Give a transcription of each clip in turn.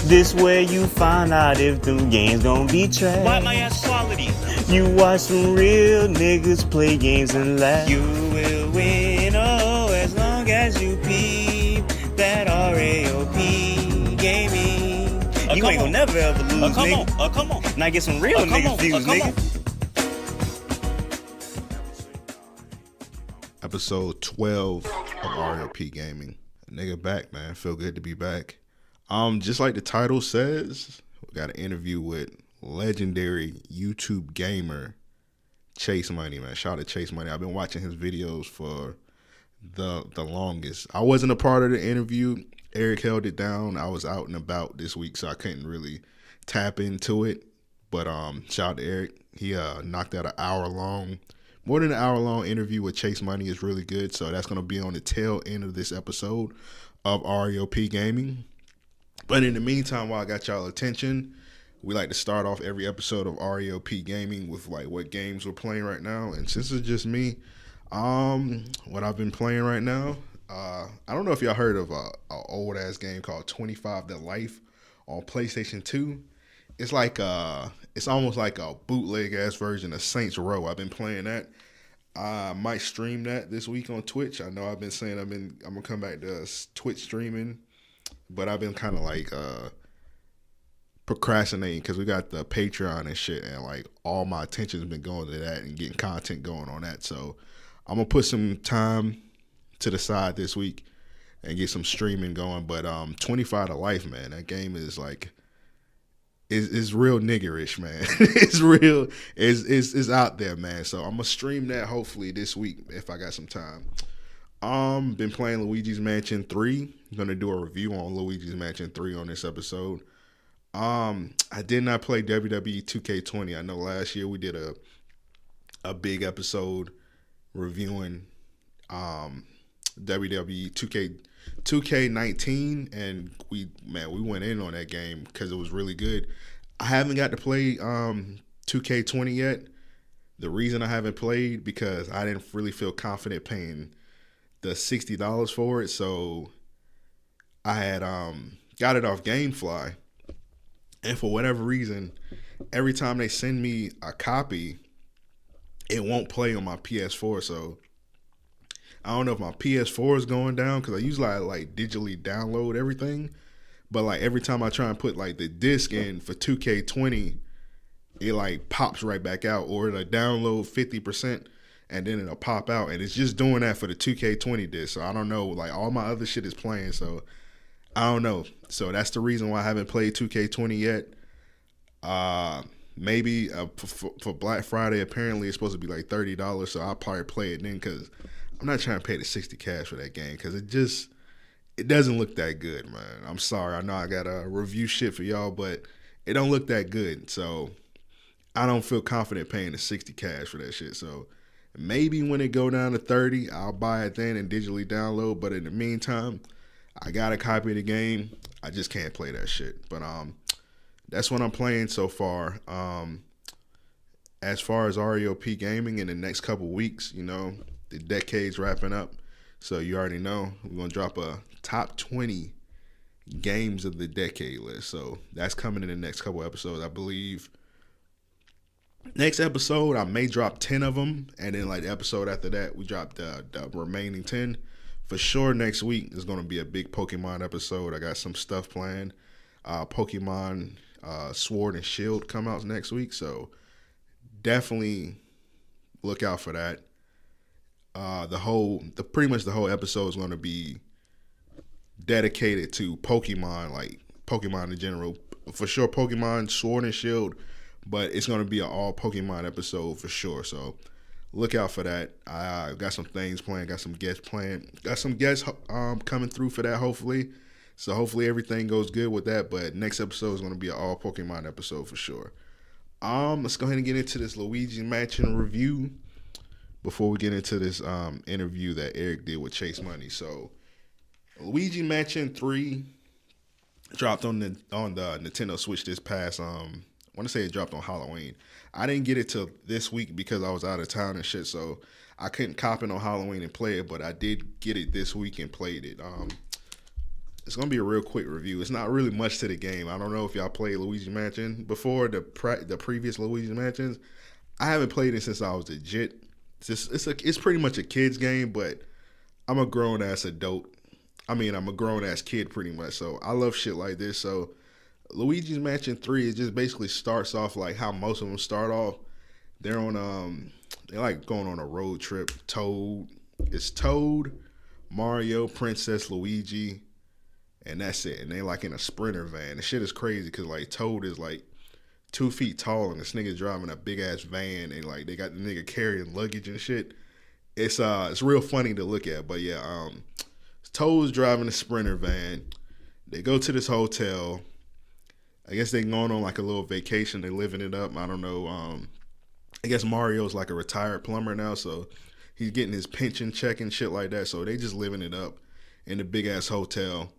This where you find out if them games gon' be trash. Why my ass quality? You watch some real niggas play games and laugh. You will win, oh, as long as you peep that RAOP Gaming. You ain't gonna never ever lose, nigga. Come on. Now get some real niggas views, nigga. Episode 12 of RAOP Gaming. Nigga back, man. Feel good to be back. Just like the title says, we got an interview with legendary YouTube gamer xChaseMoney, man. Shout out to xChaseMoney. I've been watching his videos for the longest. I wasn't a part of the interview. Eric held it down. I was out and about this week, so I couldn't really tap into it. But shout out to Eric. He knocked out more than an hour long interview with xChaseMoney. Is really good. So that's gonna be on the tail end of this episode of RAOP Gaming. But in the meantime, while I got y'all attention, we like to start off every episode of RAOP Gaming with like what games we're playing right now. And since it's just me, what I've been playing right now, I don't know if y'all heard of a old ass game called 25 to Life on PlayStation 2. It's like it's almost like a bootleg ass version of Saints Row. I've been playing that. I might stream that this week on Twitch. I know I've been saying I'm gonna come back to Twitch streaming, but I've been kind of like procrastinating because we got the Patreon and shit, and like all my attention has been going to that and getting content going on that. So I'm gonna put some time to the side this week and get some streaming going. But 25 to Life, man, that game is like is real niggerish, man. It's real. It's out there, man. So I'm gonna stream that hopefully this week if I got some time. Been playing Luigi's Mansion 3. I'm gonna do a review on Luigi's Mansion 3 on this episode. I did not play WWE 2K20. I know last year we did a big episode reviewing WWE 2K19, and we went in on that game because it was really good. I haven't got to play 2K20 yet. The reason I haven't played because I didn't really feel confident paying the $60 for it. So I had got it off GameFly, and for whatever reason, every time they send me a copy, it won't play on my PS4. So I don't know if my PS4 is going down because I usually like digitally download everything, but like every time I try and put like the disc in for 2K20, it like pops right back out, or it'll download 50% and then it'll pop out, and it's just doing that for the 2K20 disc. So I don't know, like all my other shit is playing, so I don't know. So that's the reason why I haven't played 2K20 yet. Maybe for Black Friday, apparently it's supposed to be like $30, so I'll probably play it then because I'm not trying to pay the 60 cash for that game because it doesn't look that good, man. I'm sorry. I know I got a review shit for y'all, but it don't look that good. So I don't feel confident paying the 60 cash for that shit. So maybe when it go down to 30, I'll buy it then and digitally download. But in the meantime, I got a copy of the game. I just can't play that shit. But that's what I'm playing so far. As far as RAOP Gaming in the next couple weeks, you know, the decade's wrapping up, so you already know we're gonna drop a top 20 games of the decade list. So that's coming in the next couple episodes, I believe. Next episode, I may drop 10 of them, and then like the episode after that, we drop the remaining 10. For sure, next week is gonna be a big Pokemon episode. I got some stuff planned. Pokemon Sword and Shield come out next week, so definitely look out for that. Pretty much the whole episode is going to be dedicated to Pokemon, like Pokemon in general. For sure, Pokemon Sword and Shield, but it's going to be an all Pokemon episode for sure. So look out for that. I got some things planned, got some guests planned, got some guests coming through for that hopefully. So hopefully everything goes good with that. But next episode is going to be an all Pokemon episode for sure. Let's go ahead and get into this Luigi Mansion review before we get into this interview that Eric did with xChaseMoney. So Luigi Mansion 3 dropped on the Nintendo Switch this past I want to say it dropped on Halloween. I didn't get it till this week because I was out of town and shit, so I couldn't cop it on Halloween and play it, but I did get it this week and played it. it's gonna be a real quick review. It's not really much to the game. I don't know if y'all played Luigi Mansion before, the previous Luigi Mansions. I haven't played it since I was legit. It's pretty much a kid's game, but I'm a grown ass adult. I mean, I'm a grown ass kid pretty much. So I love shit like this. So Luigi's Mansion 3, it just basically starts off like how most of them start off. They're on they're like going on a road trip. It's Toad, Mario, Princess Luigi, and that's it. And they like in a Sprinter van. The shit is crazy because like Toad is like 2 feet tall and this nigga driving a big ass van and like they got the nigga carrying luggage and shit. It's real funny to look at. But yeah, Toad's driving a Sprinter van. They go to this hotel. I guess they going on like a little vacation. They living it up. I don't know. I guess Mario's like a retired plumber now, so he's getting his pension check and shit like that. So they just living it up in the big ass hotel.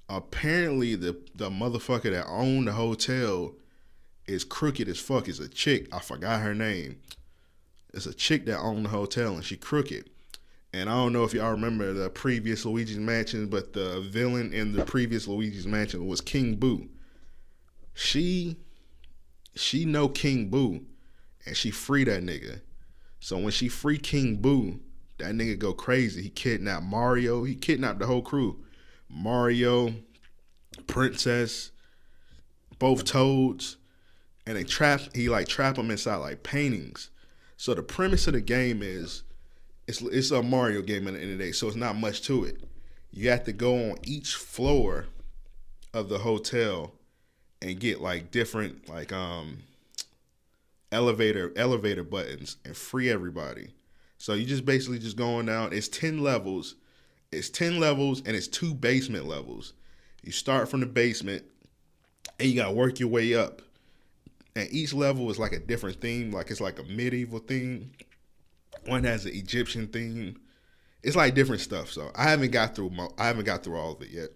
Apparently the motherfucker that owned the hotel is crooked as fuck. It's a chick. I forgot her name. It's a chick that owned the hotel and she crooked. And I don't know if y'all remember the previous Luigi's Mansion, but the villain in the previous Luigi's Mansion was King Boo. She know King Boo, and she free that nigga. So when she free King Boo, that nigga go crazy. He kidnapped Mario. He kidnapped the whole crew. Mario, Princess, both Toads, and he trap them inside like paintings. So the premise of the game is it's a Mario game at the end of the day, so it's not much to it. You have to go on each floor of the hotel and get like different like elevator buttons and free everybody. So you just basically just going down. It's 10 levels. It's 10 levels and it's 2 basement levels. You start from the basement and you gotta work your way up. And each level is like a different theme. Like it's like a medieval theme. One has an Egyptian theme. It's like different stuff. So I haven't got through all of it yet.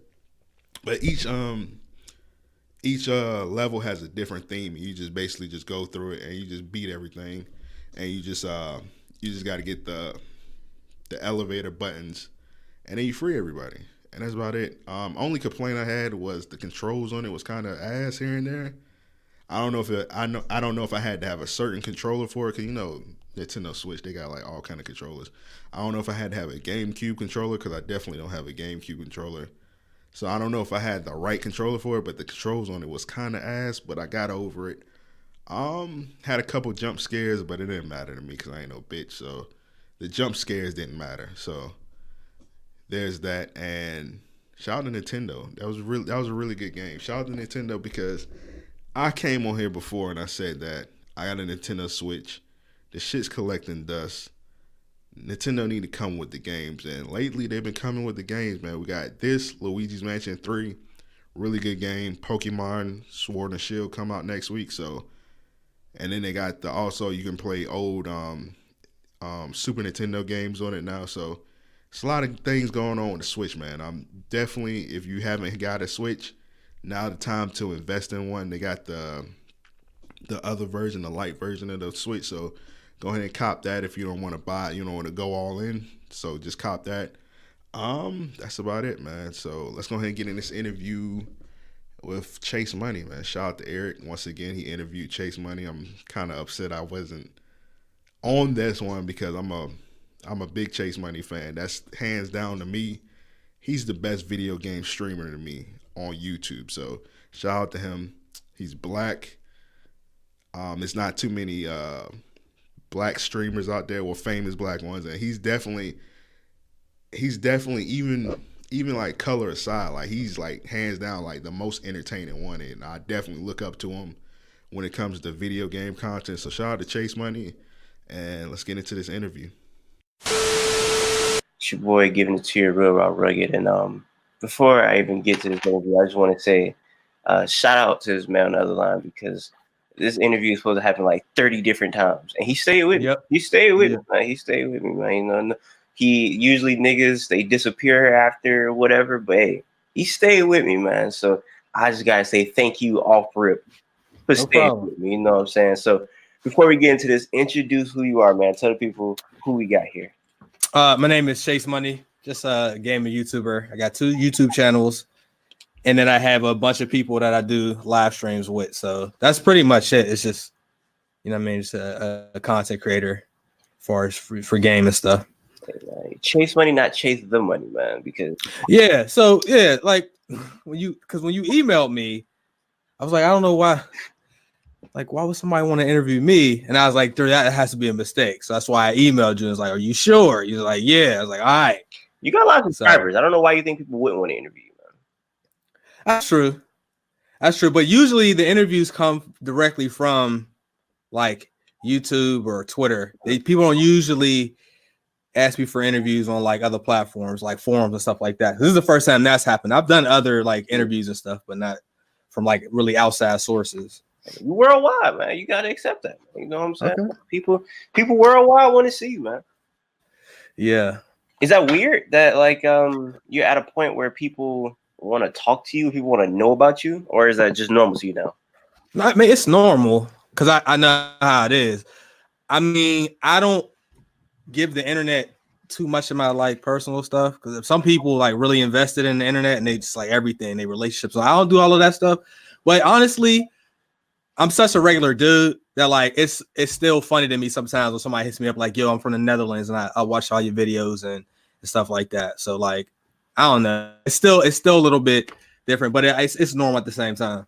But each level has a different theme. And you just basically just go through it and you just beat everything. And you just got to get the elevator buttons, and then you free everybody. And that's about it. Only complaint I had was the controls on it was kind of ass here and there. I don't know if I had to have a certain controller for it, because you know Nintendo Switch, they got like all kind of controllers. I don't know if I had to have a GameCube controller, because I definitely don't have a GameCube controller. So I don't know if I had the right controller for it, but the controls on it was kind of ass, but I got over it. Had a couple jump scares, but it didn't matter to me because I ain't no bitch. So the jump scares didn't matter. So there's that. And shout out to Nintendo. That was a really good game. Shout out to Nintendo, because I came on here before and I said that I got a Nintendo Switch. The shit's collecting dust. Nintendo need to come with the games, and lately they've been coming with the games, man. We got this Luigi's Mansion 3, really good game. Pokemon Sword and Shield come out next week, so. And then they got also you can play old Super Nintendo games on it now, so it's a lot of things going on with the Switch, man. I'm definitely, if you haven't got a Switch, now the time to invest in one. They got the other version, the light version of the Switch, so go ahead and cop that if you don't want to buy it. You don't want to go all in, so just cop that. That's about it, man. So let's go ahead and get in this interview with xChaseMoney, man. Shout out to Eric. Once again, he interviewed xChaseMoney. I'm kind of upset I wasn't on this one, because I'm a big xChaseMoney fan. That's hands down to me. He's the best video game streamer to me on YouTube. So shout out to him. He's black. There's not too many black streamers out there, or famous black ones, and he's definitely even like color aside, like he's like hands down like the most entertaining one, and I definitely look up to him when it comes to video game content. So shout out to xChaseMoney, and let's get into this interview. It's your boy giving it to you real raw rugged, and before I even get to this interview, I just want to say shout out to this man on the other line, because this interview is supposed to happen like 30 different times, and he stayed with me. He stayed with me, man. He stayed with me, man. You know, he usually niggas, they disappear after whatever, but hey, he stayed with me, man. So I just gotta say thank you off rip for staying with me. You know what I'm saying? So before we get into this, introduce who you are, man. Tell the people who we got here. My name is xChaseMoney. just a gaming YouTuber. I got 2 YouTube channels, and then I have a bunch of people that I do live streams with. So that's pretty much it. It's just, you know what I mean, just a content creator for game and stuff. Chase money, not chase the money, man. Because So like when you emailed me, I was like, I don't know why. Like, why would somebody want to interview me? And I was like, that has to be a mistake. So that's why I emailed you. I was like, are you sure? You're like, yeah. I was like, all right. You got a lot of subscribers. I don't know why you think people wouldn't want to interview you, man. That's true. That's true. But usually the interviews come directly from like YouTube or Twitter. People don't usually ask me for interviews on like other platforms, like forums and stuff like that. This is the first time that's happened. I've done other like interviews and stuff, but not from like really outside sources. You worldwide, man. You gotta accept that. You know what I'm saying? Okay. People worldwide want to see you, man. Yeah. Is that weird that like you're at a point where people want to talk to you, people want to know about you, or is that just normal to you now? I mean, it's normal because I know how it is. I mean, I don't give the internet too much of my like personal stuff because if some people like really invested in the internet and they just like everything, their relationships. So I don't do all of that stuff. But honestly, I'm such a regular dude that like it's still funny to me sometimes when somebody hits me up like, yo, I'm from the Netherlands and I watch all your videos and stuff like that. So like, I don't know. It's still a little bit different, but it's normal at the same time.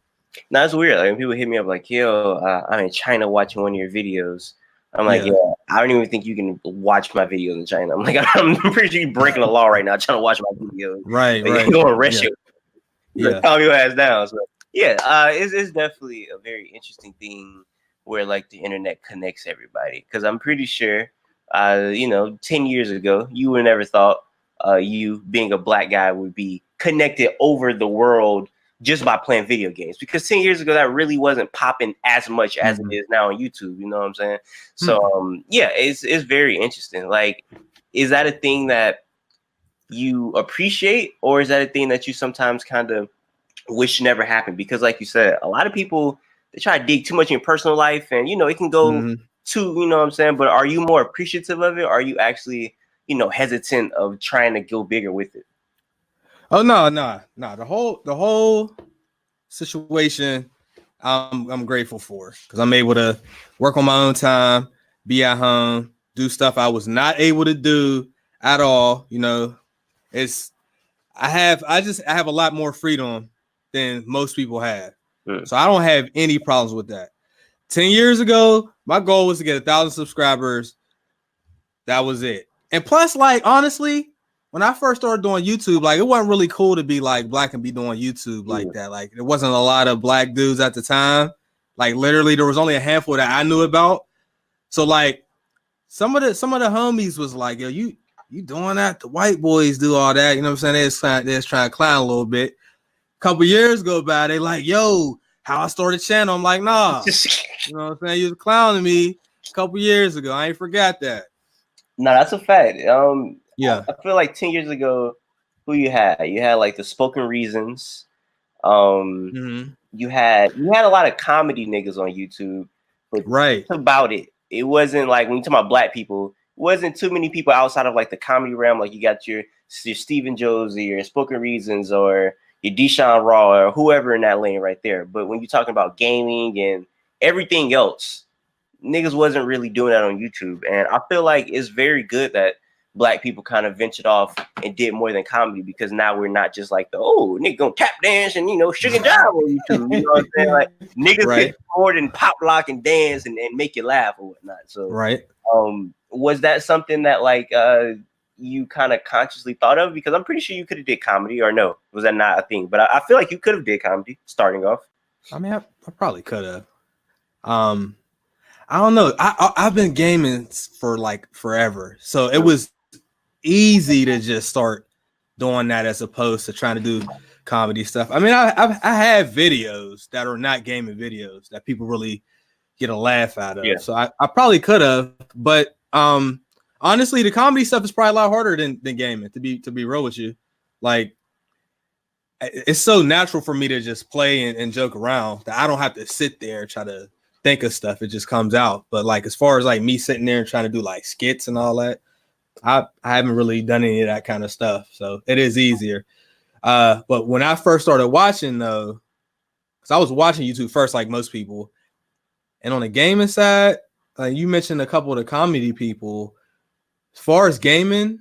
No, it's weird. Like when people hit me up like, yo, I'm in China watching one of your videos. I'm like, yeah, I don't even think you can watch my videos in China. I'm like, I'm pretty sure you're breaking the law right now trying to watch my videos. Right, like, right. You're going to arrest you. Yeah. Calm your ass down. So yeah, it's definitely a very interesting thing where like the internet connects everybody. Because I'm pretty sure, 10 years ago, you would never thought you being a black guy would be connected over the world just by playing video games. Because 10 years ago, that really wasn't popping as much as it is now on YouTube. You know what I'm saying? So it's very interesting. Like, is that a thing that you appreciate, or is that a thing that you sometimes kind of wish never happened? Because like you said, a lot of people, they try to dig too much in your personal life and it can go too, you know what I'm saying? But are you more appreciative of it? Or are you actually, hesitant of trying to go bigger with it? Oh no. The whole situation I'm grateful for because I'm able to work on my own time, be at home, do stuff I was not able to do at all. I have a lot more freedom than most people have. So I don't have any problems with that. 10 years ago, my goal was to get 1,000 subscribers. That was it. And plus, like, honestly, when I first started doing YouTube, like, it wasn't really cool to be like black and be doing YouTube like that. Like, there wasn't a lot of black dudes at the time. Like, literally, there was only a handful that I knew about. So, like, some of the homies was like, yo, you doing that? The white boys do all that. You know what I'm saying? They're trying to clown a little bit. A couple years go by, they like, yo, how I started channel. I'm like, nah. You know what I'm saying? You was clowning me a couple years ago. I ain't forgot that. No, that's a fact. Yeah. I feel like 10 years ago, who you had? You had like the Spoken Reasons. You had a lot of comedy niggas on YouTube. But right. That's about it. It wasn't like when you talk about black people, it wasn't too many people outside of like the comedy realm. Like you got your Stephen Josie or Spoken Reasons or your Deshaun Raw or whoever in that lane right there. But when you're talking about gaming and everything else, niggas wasn't really doing that on YouTube. And I feel like it's very good that black people kind of ventured off and did more than comedy, because now we're not just like nigga gonna tap dance and sugar jive on YouTube. You know what I'm saying? Like niggas get more than pop lock and dance and make you laugh or whatnot. So was that something that like you kind of consciously thought of? Because I'm pretty sure you could have did comedy, or no, was that not a thing? But I feel like you could have did comedy starting off. I mean, I probably could have. I don't know. I've been gaming for like forever, so it was easy to just start doing that as opposed to trying to do comedy stuff. I mean, I have videos that are not gaming videos that people really get a laugh out of. So I probably could have, but honestly, the comedy stuff is probably a lot harder than gaming. To be real with you, like it's so natural for me to just play and joke around that I don't have to sit there and try to think of stuff. It just comes out. But like as far as like me sitting there and trying to do like skits and all that, I haven't really done any of that kind of stuff, so it is easier. But when I first started watching though, because I was watching YouTube first, like most people, and on the gaming side, you mentioned a couple of the comedy people. As far as gaming,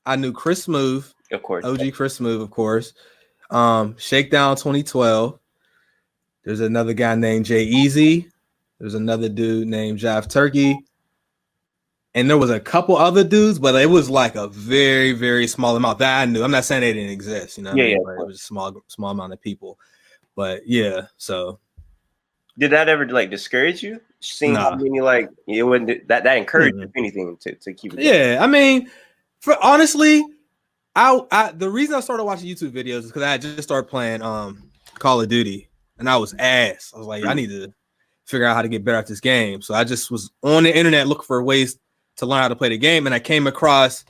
I knew Chris Smooth, Of course, OG Chris Smooth, of course. Shakedown 2012. There's another guy named Jay Easy. There's another dude named Jive Turkey. And there was a couple other dudes, but it was like a very, very small amount that I knew. I'm not saying they didn't exist, you know. Yeah, But it was a small amount of people. But yeah, so did that ever like discourage you? Seeing how many like it wouldn't that encouraged if anything to keep it. Yeah, I mean, for honestly, I the reason I started watching YouTube videos is because I had just started playing Call of Duty, and I was ass. I was like, I need to figure out how to get better at this game. So I just was on the internet looking for ways to learn how to play the game, and I came across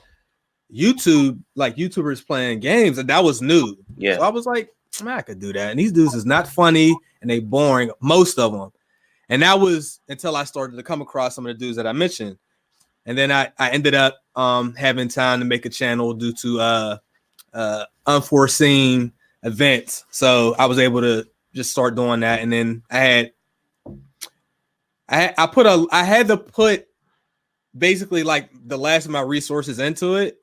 YouTube, like YouTubers playing games, and that was new. Yeah. So I was like, man, I could do that. And these dudes is not funny and they boring, most of them. And that was until I started to come across some of the dudes that I mentioned. And then I ended up having time to make a channel due to unforeseen events. So I was able to just start doing that. And then I had to put basically like the last of my resources into it.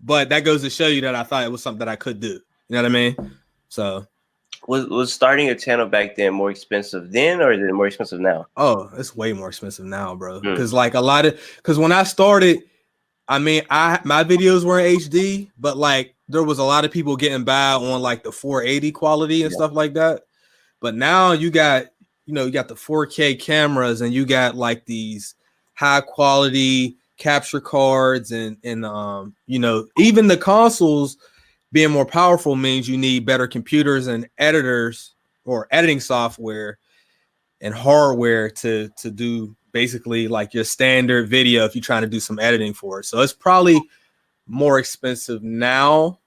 But that goes to show you that I thought it was something that I could do. You know what I mean? So was starting a channel back then more expensive then, or is it more expensive now? Oh, it's way more expensive now, bro. Because like because when I started, I mean, my videos were in HD, but like there was a lot of people getting by on like the 480 quality and stuff like that. But now you got the 4K cameras, and you got like these high quality capture cards, and even the consoles being more powerful means you need better computers and editors or editing software and hardware to do basically like your standard video if you're trying to do some editing for it. So it's probably more expensive now,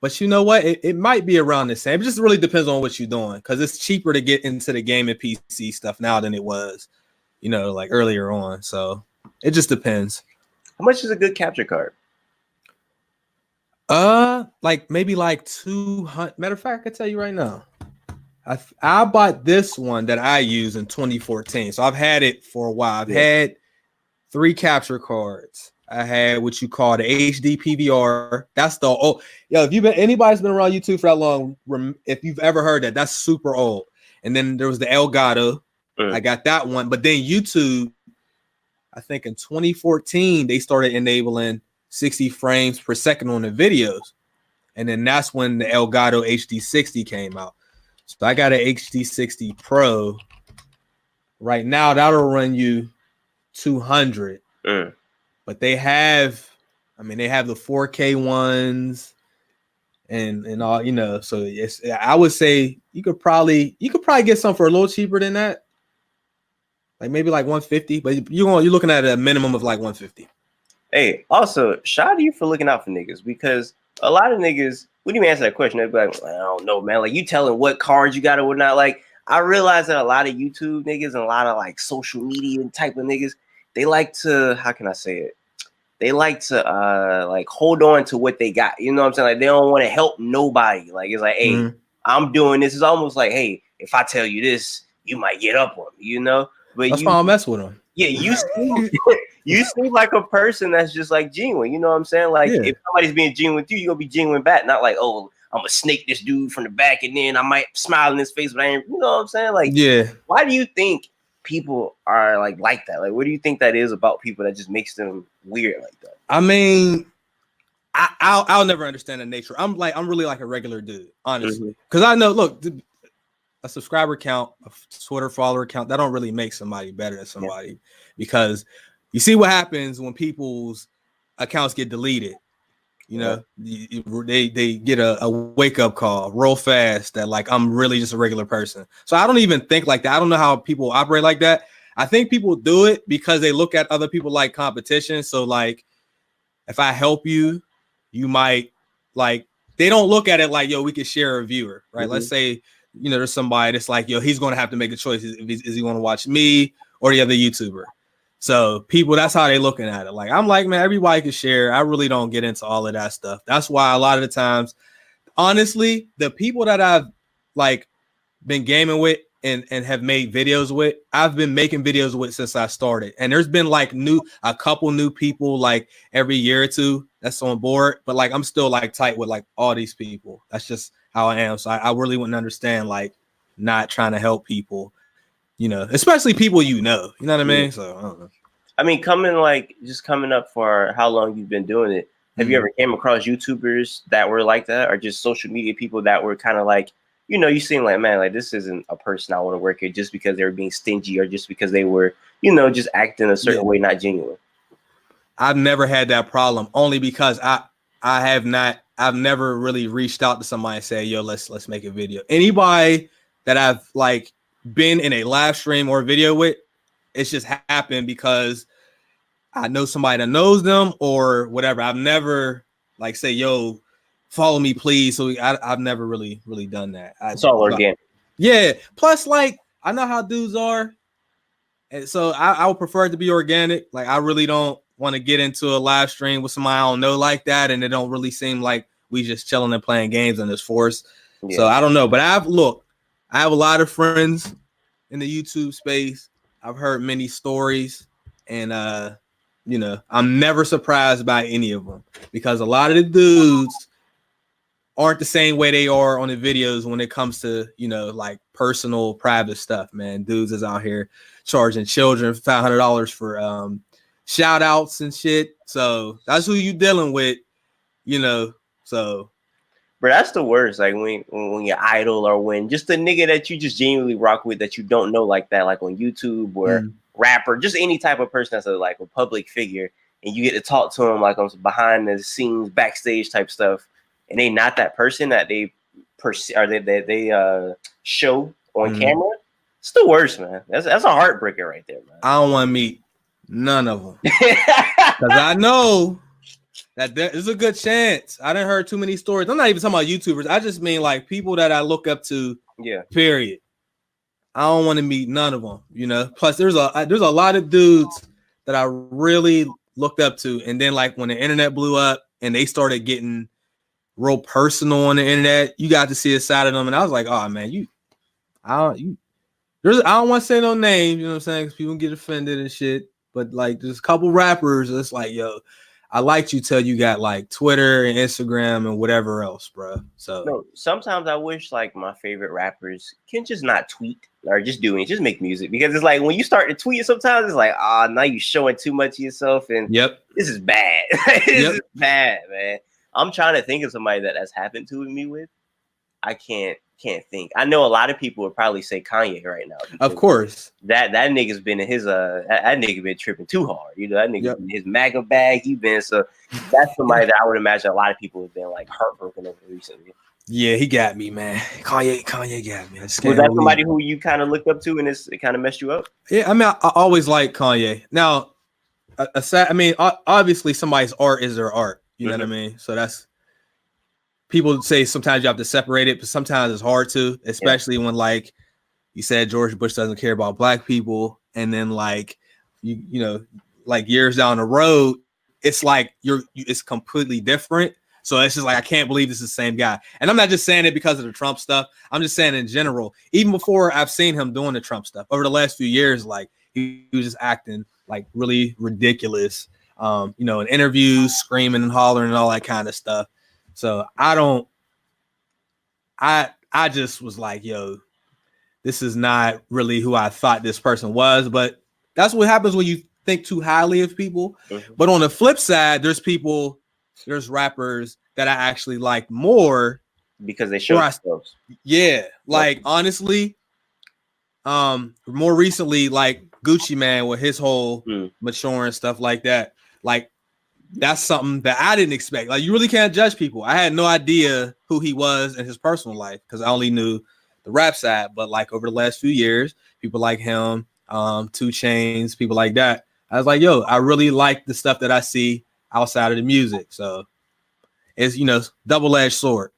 but you know what? It might be around the same. It just really depends on what you're doing, because it's cheaper to get into the game and PC stuff now than it was, like earlier on. So it just depends. How much is a good capture card? Like maybe like 200. Matter of fact, I can tell you right now. I bought this one that I use in 2014, so I've had it for a while. I've had 3 capture cards. I had what you call the HD PVR. That's the old. If anybody's been around YouTube for that long, if you've ever heard that, that's super old. And then there was the Elgato. I got that one, but then YouTube, I think in 2014 they started enabling 60 frames per second on the videos, and then that's when the Elgato HD60 came out. So I got an HD60 Pro right now. That'll run you 200, but they have the 4K ones and all, So I would say you could probably get some for a little cheaper than that, like maybe like 150. But you're looking at a minimum of like 150. Hey, also, shout out to you for looking out for niggas, because a lot of niggas wouldn't even answer that question. They'd be like, I don't know, man. Like, you telling what cards you got or whatnot. Like, I realize that a lot of YouTube niggas and a lot of like social media type of niggas, they like to, how can I say it? They like to like hold on to what they got. You know what I'm saying? Like, they don't want to help nobody. Like, it's like, hey, I'm doing this. It's almost like, hey, if I tell you this, you might get up on me, But that's why I'll mess with them. Yeah, you seem like a person that's just like genuine. You know what I'm saying? Like, if somebody's being genuine with you, you're gonna be genuine back. Not like, oh, I'm gonna snake this dude from the back, and then I might smile in his face, but I ain't. You know what I'm saying? Like, why do you think people are like that? Like, what do you think that is about people that just makes them weird like that? I mean, I'll never understand the nature. I'm really like a regular dude, honestly, because I know. Look, a subscriber count, a Twitter follower count, that don't really make somebody better than somebody, because you see what happens when people's accounts get deleted. They get a wake up call real fast that like I'm really just a regular person. So I don't even think like that. I don't know how people operate like that. I think people do it because they look at other people like competition. So like if I help you, you might like, they don't look at it like, yo, we could share a viewer, right? Let's say there's somebody that's like, yo, he's going to have to make a choice. Is he going to watch me or the other YouTuber? So people, that's how they looking at it. Like, I'm like, man, everybody can share. I really don't get into all of that stuff. That's why a lot of the times, honestly, the people that I've like been gaming with and have made videos with, I've been making videos with since I started. And there's been like a couple new people like every year or two that's on board. But like, I'm still like tight with like all these people. That's just how I am. So I really wouldn't understand like not trying to help people, you know, especially people you know what I mean? So I don't know. I mean, coming up for how long you've been doing it, have you ever came across YouTubers that were like that, or just social media people that were kind of like, you know, you seem like, man, like this isn't a person I want to work here just because they were being stingy or just because they were, you know, just acting a certain way, not genuine? I've never had that problem, only because I've never really reached out to somebody and said, yo, let's make a video. Anybody that I've like been in a live stream or video with, it's just happened because I know somebody that knows them or whatever. I've never like say, yo, follow me, please. So I've never really done that. It's all organic. Yeah. Plus, like, I know how dudes are. And so I would prefer it to be organic. Like, I really don't want to get into a live stream with somebody I don't know like that. And it don't really seem like we just chilling and playing games in this force. Yeah. So I don't know. But I have a lot of friends in the YouTube space. I've heard many stories. And, you know, I'm never surprised by any of them because a lot of the dudes aren't the same way they are on the videos when it comes to, you know, like personal, private stuff, man. Dudes is out here charging children $500 for shout outs and shit. So that's who you dealing with, you know. So, but that's the worst. Like when your idol or when just the nigga that you just genuinely rock with that you don't know like that, like on YouTube or rapper, just any type of person that's like a public figure, and you get to talk to them like on some behind the scenes, backstage type stuff, and they not that person that they show on camera. It's the worst, man. That's a heartbreaker right there, man. I don't want to meet none of them because I know that there's a good chance. I didn't heard too many stories. I'm not even talking about YouTubers. I just mean like people that I look up to. Yeah. Period. I don't want to meet none of them, you know. Plus, there's a lot of dudes that I really looked up to, and then like when the internet blew up and they started getting real personal on the internet, you got to see a side of them, and I was like, oh man, I don't want to say no names, you know what I'm saying, because people get offended and shit. But like, there's a couple rappers that's like, yo, I liked you till you got like Twitter and Instagram and whatever else, bro. So no, sometimes I wish like my favorite rappers can just not tweet or just just make music, because it's like when you start to tweet, sometimes it's like, now you're showing too much of yourself, and this is bad. This is bad, man. I'm trying to think of somebody that has happened to me with. I can't think. I know a lot of people would probably say Kanye right now. Of course. That nigga's been in his that nigga been tripping too hard. You know, that nigga in his MAGA bag. So that's somebody that I would imagine a lot of people have been like heartbroken over recently. Yeah, he got me, man. Kanye got me. Was that somebody who you kind of looked up to and it kind of messed you up? Yeah, I mean, I always liked Kanye. Now, obviously somebody's art is their art. You know what I mean? So that's, people say sometimes you have to separate it, but sometimes it's hard to, especially when like you said George Bush doesn't care about black people, and then like you know, like years down the road, it's like it's completely different. So it's just like, I can't believe this is the same guy. And I'm not just saying it because of the Trump stuff. I'm just saying in general, even before I've seen him doing the Trump stuff over the last few years, like he was just acting like really ridiculous. You know, in interviews, screaming and hollering and all that kind of stuff. So I just was like, yo, this is not really who I thought this person was. But that's what happens when you think too highly of people. But on the flip side, there's rappers that I actually like more because they show themselves. Yeah, like honestly, more recently, like Gucci Man with his whole maturing stuff like that. Like, that's something that I didn't expect. Like, you really can't judge people. I had no idea who he was in his personal life because I only knew the rap side. But like over the last few years, people like him, 2 Chainz, people like that, I was like, yo, I really like the stuff that I see outside of the music. So it's, you know, double-edged sword.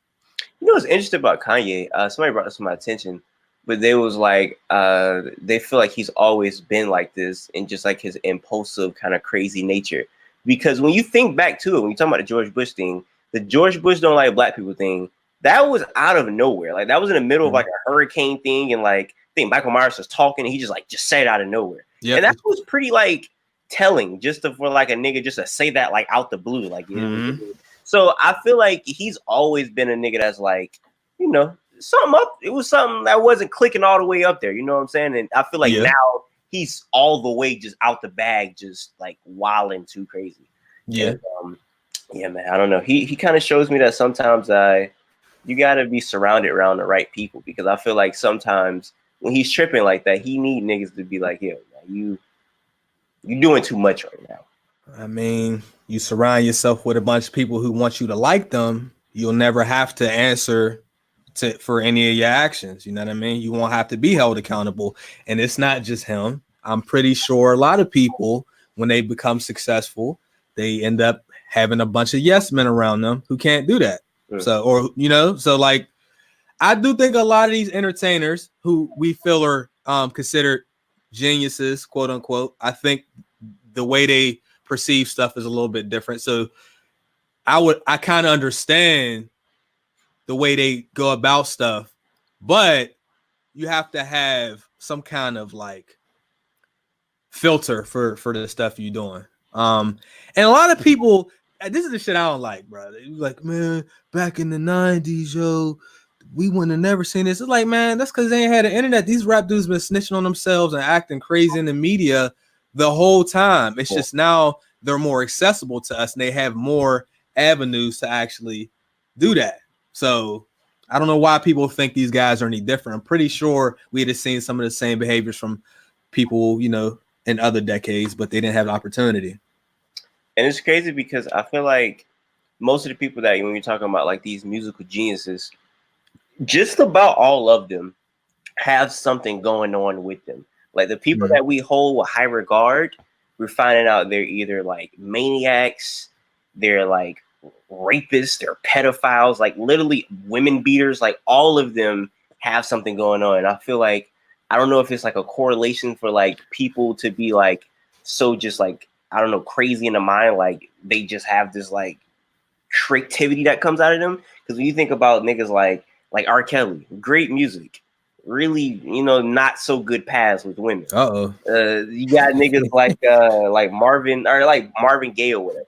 You know what's interesting about Kanye? Somebody brought this to my attention. but they was like, they feel like he's always been like this, and just like his impulsive kind of crazy nature. Because when you think back to it, when you talk about the George Bush thing, the George Bush don't like black people thing, that was out of nowhere. Like that was in the middle of like a hurricane thing, and like I think Michael Myers was talking, and he just said it out of nowhere. And that was pretty like telling, for like a nigga just to say that like out the blue, like. So I feel like he's always been a nigga that's like, you know, something up. It was something that wasn't clicking all the way up there. You know what I'm saying? And I feel like now he's all the way just out the bag, just like wilding too crazy. Yeah. And, yeah, man. I don't know. He kind of shows me that sometimes you gotta be surrounded around the right people, because I feel like sometimes when he's tripping like that, he need niggas to be like, yo, man, you doing too much right now. I mean, you surround yourself with a bunch of people who want you to like them, you'll never have to answer for any of your actions. You know what I mean? You won't have to be held accountable. And it's not just him. I'm pretty sure a lot of people, when they become successful, they end up having a bunch of yes men around them who can't do that. So, or, you know, so like, I do think a lot of these entertainers who we feel are considered geniuses, quote unquote, I think the way they perceive stuff is a little bit different. So I kind of understand the way they go about stuff, but you have to have some kind of like filter for the stuff you're doing. And a lot of people, this is the shit I don't like, bro. They like, man, back in the 90s, yo, we wouldn't have never seen this. It's like, man, that's because they ain't had the internet. These rap dudes been snitching on themselves and acting crazy in the media the whole time. It's just now they're more accessible to us, and they have more avenues to actually do that. So I don't know why people think these guys are any different. I'm pretty sure we'd have seen some of the same behaviors from people, you know, in other decades, but they didn't have the opportunity. And it's crazy because I feel like most of the people that, when you're talking about like these musical geniuses, just about all of them have something going on with them. Like the people that we hold with high regard, we're finding out they're either like maniacs, they're like rapists, they're pedophiles, like literally women beaters. Like all of them have something going on. And I feel like, I don't know if it's like a correlation for like people to be like so just like, I don't know, crazy in the mind, like they just have this like creativity that comes out of them. Because when you think about niggas like R. Kelly, great music, really, you know, not so good past with women. You got niggas like Marvin Gaye or whatever.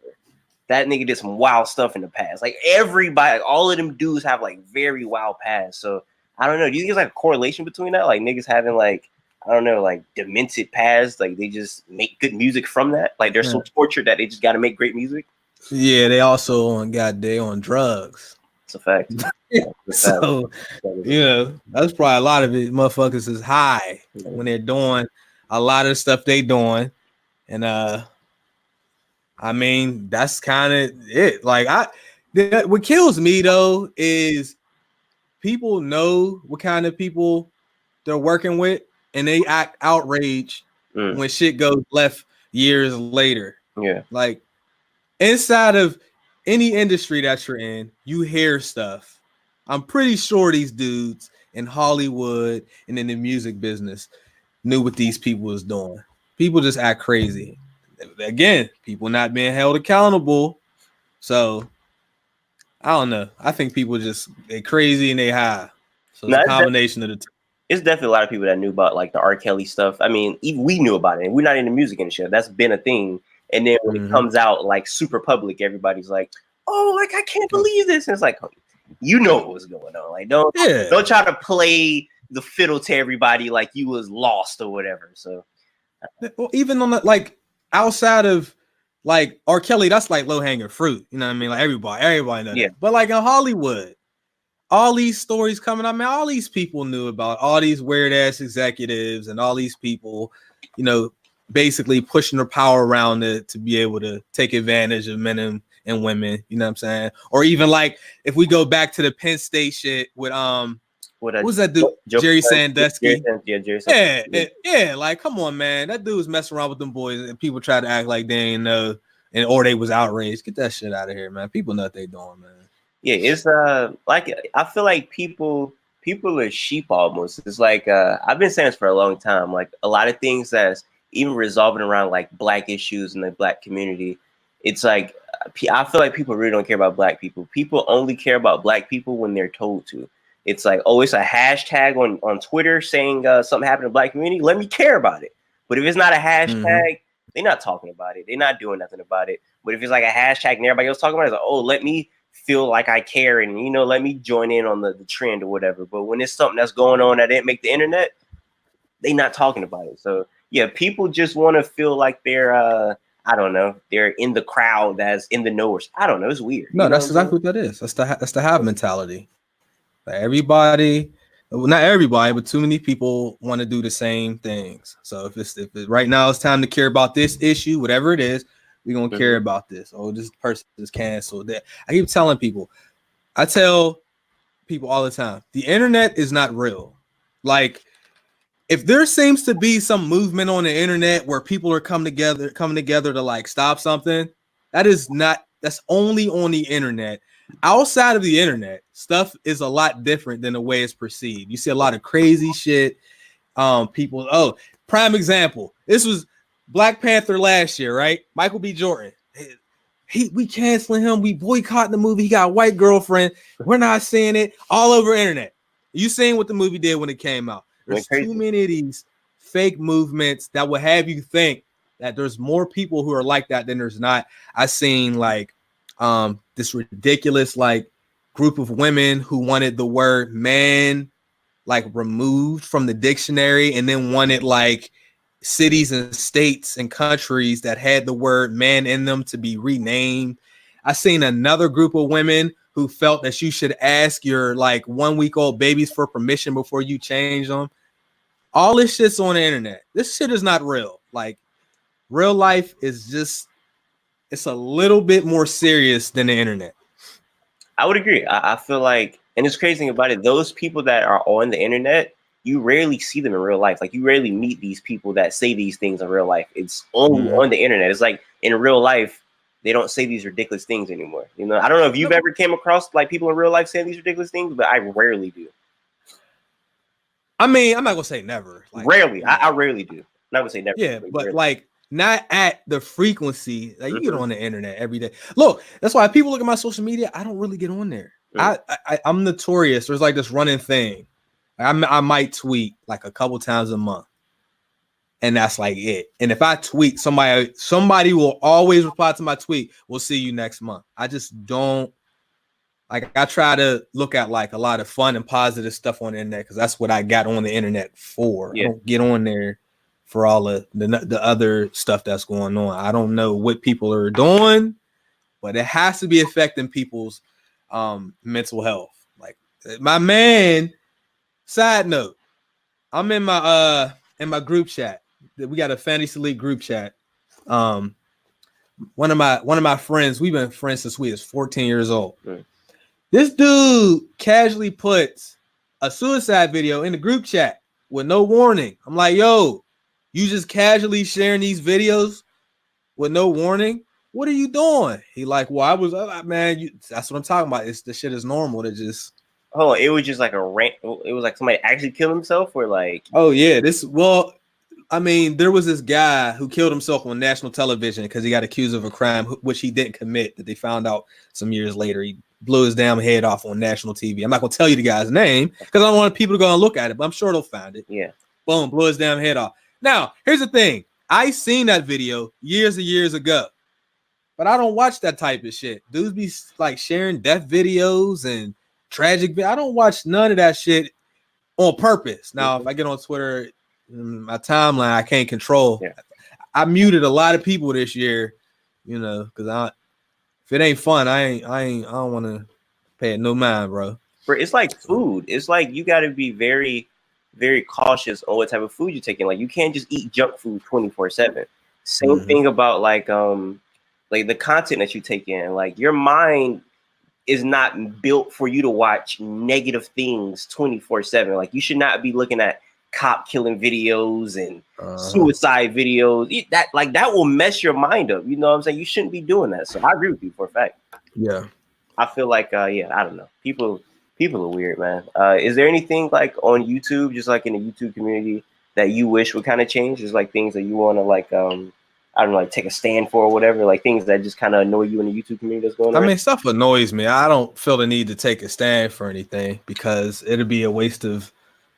That nigga did some wild stuff in the past. Like everybody, like, all of them dudes have like very wild past. So I don't know. Do you think there's like a correlation between that? Like niggas having like, I don't know, like demented past, like they just make good music from that. Like they're so tortured that they just got to make great music. Yeah, they also on drugs. It's a fact. So, you know, that's probably a lot of it. Motherfuckers is high when they're doing a lot of the stuff they doing. And I mean, that's kind of it. Like what kills me though is people know what kind of people they're working with, and they act outraged when shit goes left years later. Yeah. Like inside of any industry that you're in, you hear stuff. I'm pretty sure these dudes in Hollywood and in the music business knew what these people was doing. People just act crazy. Again, people not being held accountable. So I don't know. I think people they crazy and they high. So it's a combination of the two. It's definitely a lot of people that knew about like the R. Kelly stuff. I mean, even we knew about it, and we're not in the music industry. That's been a thing. And then when it comes out like super public, everybody's like, "Oh, like I can't believe this." And it's like, you know what was going on. Like don't try to play the fiddle to everybody like you was lost or whatever. So even on the, like outside of like R. Kelly, that's like low hanging fruit. You know what I mean? Like everybody knows that. But like in Hollywood, all these stories coming up, man, all these people knew about all these weird ass executives and all these people, you know, basically pushing their power around to be able to take advantage of men and women, you know what I'm saying? Or even like if we go back to the Penn State shit with what's that dude? Jerry Sandusky. Yeah, like come on, man. That dude was messing around with them boys and people try to act like they ain't know or they was outraged. Get that shit out of here, man. People know what they doing, man. Yeah, it's like I feel like people people are sheep almost. It's like I've been saying this for a long time. Like a lot of things that's even resolving around like black issues in the black community. It's like I feel like people really don't care about black people. People only care about black people when they're told to. It's like, oh, it's a hashtag on Twitter saying something happened to the black community. Let me care about it. But if it's not a hashtag, they're not talking about it. They're not doing nothing about it. But if it's like a hashtag and everybody else talking about it, it's like, oh, let me feel like I care and, you know, let me join in on the trend or whatever. But when it's something that's going on that didn't make the internet, they not talking about it. So yeah, people just want to feel like they're I don't know, they're in the crowd that's in the know. I don't know, it's weird. No, that's exactly what that is. That's the have mentality. Like everybody, well, not everybody, but too many people want to do the same things. So if right now it's time to care about this issue, whatever it is, we're gonna care about this. Oh, this person is canceled. That I keep telling people. I tell people all the time, the internet is not real. Like, if there seems to be some movement on the internet where people are coming together to like stop something, that's only on the internet. Outside of the internet, stuff is a lot different than the way it's perceived. You see a lot of crazy shit. People, prime example. This was Black Panther last year, right? Michael B. Jordan. We canceling him. We boycotting the movie. He got a white girlfriend. We're not seeing it all over internet. You seen what the movie did when it came out. There's too many of these fake movements that will have you think that there's more people who are like that than there's not. I seen like this ridiculous like group of women who wanted the word man like removed from the dictionary and then wanted like cities and states and countries that had the word man in them to be renamed. I seen another group of women who felt that you should ask your like 1-week-old babies for permission before you change them. All this shit's on the internet. This shit is not real. Like real life is just, it's a little bit more serious than the internet. I would agree. I feel like, and it's crazy about it, those people that are on the internet, you rarely see them in real life. Like you rarely meet these people that say these things in real life. It's only on the internet. It's like in real life, they don't say these ridiculous things anymore. You know, I don't know if you've ever came across like people in real life saying these ridiculous things, but I rarely do. I mean, I'm not gonna say never. Like, rarely. I rarely do. I'm not gonna say never. Yeah, but like not at the frequency that you get on the internet every day. Look, that's why people look at my social media. I don't really get on there. I'm notorious. There's like this running thing. I might tweet like a couple times a month, and that's like it. And if I tweet, somebody will always reply to my tweet. We'll see you next month. I just don't. Like I try to look at like a lot of fun and positive stuff on the internet because that's what I got on the internet for. Yeah. I don't get on there for all of the other stuff that's going on. I don't know what people are doing, but it has to be affecting people's mental health. Like my man. Side note, I'm in my group chat. We got a fantasy league group chat. One of my friends. We've been friends since we was 14 years old. Right. This dude casually puts a suicide video in the group chat with no warning. I'm like, yo, you just casually sharing these videos with no warning? What are you doing? He like, well, I was man. That's what I'm talking about. The shit is normal to just. Oh, it was just like a rant. It was like somebody actually killed himself, or like. Oh yeah, I mean, there was this guy who killed himself on national television because he got accused of a crime which he didn't commit. That they found out some years later. He blew his damn head off on national TV. I'm not gonna tell you the guy's name because I don't want people to go and look at it, but I'm sure they'll find it. Yeah. Boom, blew his damn head off. Now, here's the thing: I seen that video years and years ago, but I don't watch that type of shit. Dudes be like sharing death videos and tragic. I don't watch none of that shit on purpose. Now, if I get on Twitter, my timeline I can't control. Yeah. I muted a lot of people this year, you know, because if it ain't fun, I don't want to pay it no mind, bro. It's like food. It's like you got to be very, very cautious on what type of food you're taking. Like you can't just eat junk food 24/7. Same thing about like the content that you take in. Like your mind is not built for you to watch negative things 24/7. Like you should not be looking at cop killing videos and suicide videos. That will mess your mind up. You know what I'm saying? You shouldn't be doing that. So I agree with you for a fact. Yeah. I feel like I don't know. People People are weird, man. Is there anything like on YouTube, just like in the YouTube community, that you wish would kind of change? Just like things that you want to like, I don't know, like take a stand for or whatever, like things that just kind of annoy you in the YouTube community that's going on? I mean, stuff annoys me. I don't feel the need to take a stand for anything because it'd be a waste of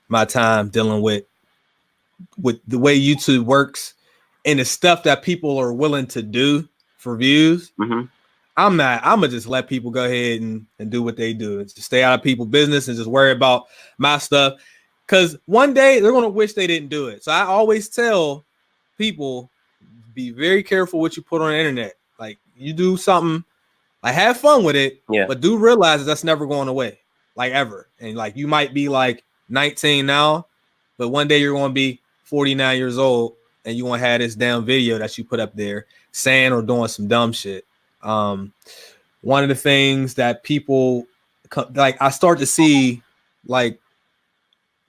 my time dealing with the way YouTube works and the stuff that people are willing to do for views. Mm-hmm. I'm gonna just let people go ahead and do what they do. Just stay out of people's business and just worry about my stuff. Because one day they're gonna wish they didn't do it. So I always tell people, be very careful what you put on the internet. Like you do something, like have fun with it, but do realize that that's never going away, like ever. And like you might be like 19 now, but one day you're gonna be 49 years old and you want to have this damn video that you put up there saying or doing some dumb shit. One of the things that people like, I start to see like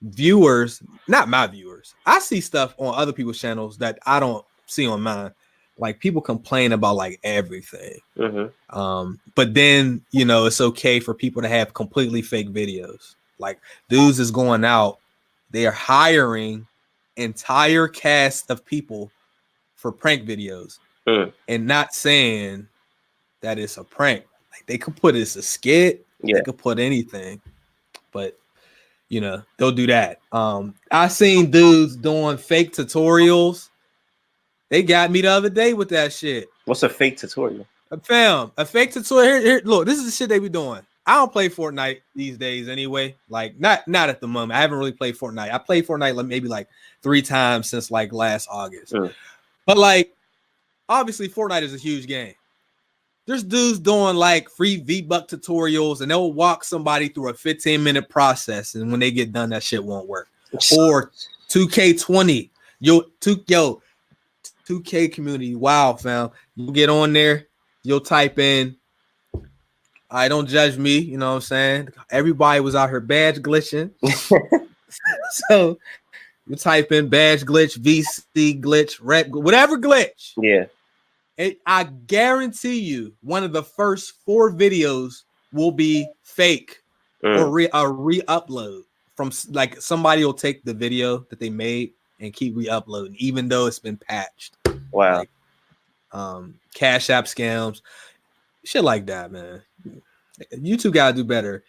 viewers, not my viewers. I see stuff on other people's channels that I don't see on mine. Like people complain about like everything. But then, you know, it's okay for people to have completely fake videos. Like dudes is going out, they are hiring entire cast of people for prank videos and not saying that it's a prank. Like they could put it's a skit, they could put anything, but you know, they'll do that. I seen dudes doing fake tutorials. They got me the other day with that shit. What's a fake tutorial? Fam, a fake tutorial. Here, look, this is the shit they be doing. I don't play Fortnite these days anyway. Like not at the moment. I haven't really played Fortnite. I played Fortnite maybe like 3 times since like last August. But like obviously Fortnite is a huge game. There's dudes doing like free V-Buck tutorials and they'll walk somebody through a 15-minute process, and when they get done, that shit won't work. Or 2K20. 2K community. Wow, fam. You get on there, you'll type in, I don't judge me, you know what I'm saying? Everybody was out here badge glitching. So you type in badge glitch, VC glitch, rep, whatever glitch. Yeah. I guarantee you one of the first 4 videos will be fake or re-upload from like somebody will take the video that they made and keep re-uploading even though it's been patched. Wow. Like, Cash App scams, shit like that, man. YouTube gotta do better.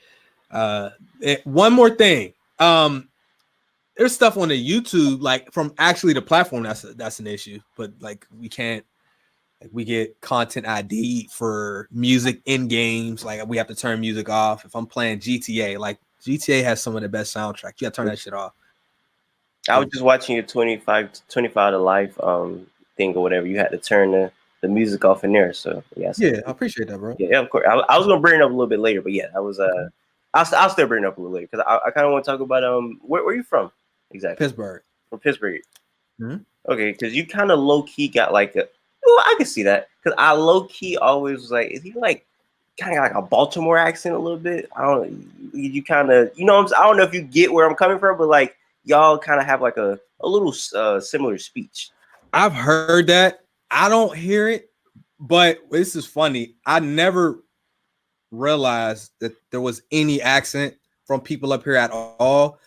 One more thing. There's stuff on the YouTube like from actually the platform that's an issue, but like we can't. Like we get content ID for music in games. Like we have to turn music off. If I'm playing GTA, like GTA has some of the best soundtracks. You gotta turn that shit off. I was just watching your 25 to life thing or whatever. You had to turn the music off in there. So yeah, I appreciate that, bro. Yeah, of course. I was gonna bring it up a little bit later, but yeah, that was I'll still bring it up a little later because I kind of want to talk about where are you from exactly? Pittsburgh. From Pittsburgh. Okay, because you kind of low key got like a. Well, I can see that because I low key always was like, is he like kind of like a Baltimore accent a little bit? I don't. You kind of, you know, I don't know if you get where I'm coming from, but like y'all kind of have like a little similar speech. I've heard that. I don't hear it, but this is funny. I never realized that there was any accent from people up here at all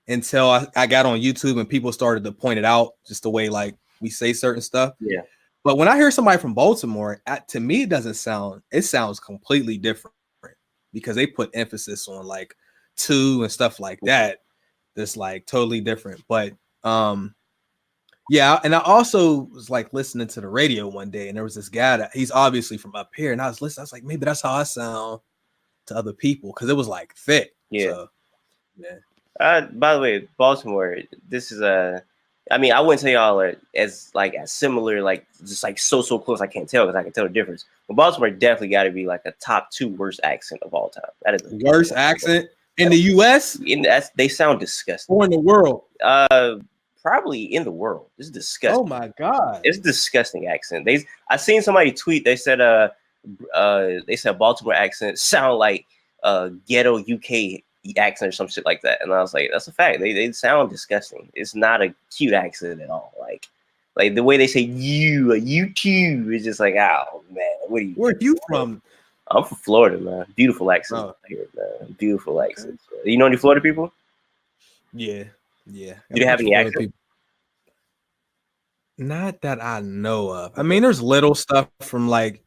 until I got on YouTube and people started to point it out, just the way like we say certain stuff. Yeah. But when I hear somebody from Baltimore, to me, it sounds completely different because they put emphasis on like two and stuff like that. That's like totally different. But yeah. And I also was like listening to the radio one day and there was this guy that he's obviously from up here. And I was listening. I was like, maybe that's how I sound to other people because it was like thick. Yeah. So, yeah. By the way, Baltimore, this is I mean, I wouldn't say y'all are as similar, like just like so close. I can't tell because I can tell the difference. But Baltimore definitely got to be like a top 2 worst accent of all time. That is the worst accent in the U.S. They sound disgusting. Or in the world? Probably in the world. This is disgusting. Oh my god, it's a disgusting accent. I seen somebody tweet. They said Baltimore accent sound like ghetto UK accent or some shit like that, and I was like, that's a fact. They sound disgusting. It's not a cute accent at all. Like the way they say you too is just like, oh man, where are you from? I'm from Florida, man. Beautiful accent here, man. Beautiful accent. You know any Florida people? Yeah. You didn't have any accent? People. Not that I know of. I mean, there's little stuff from like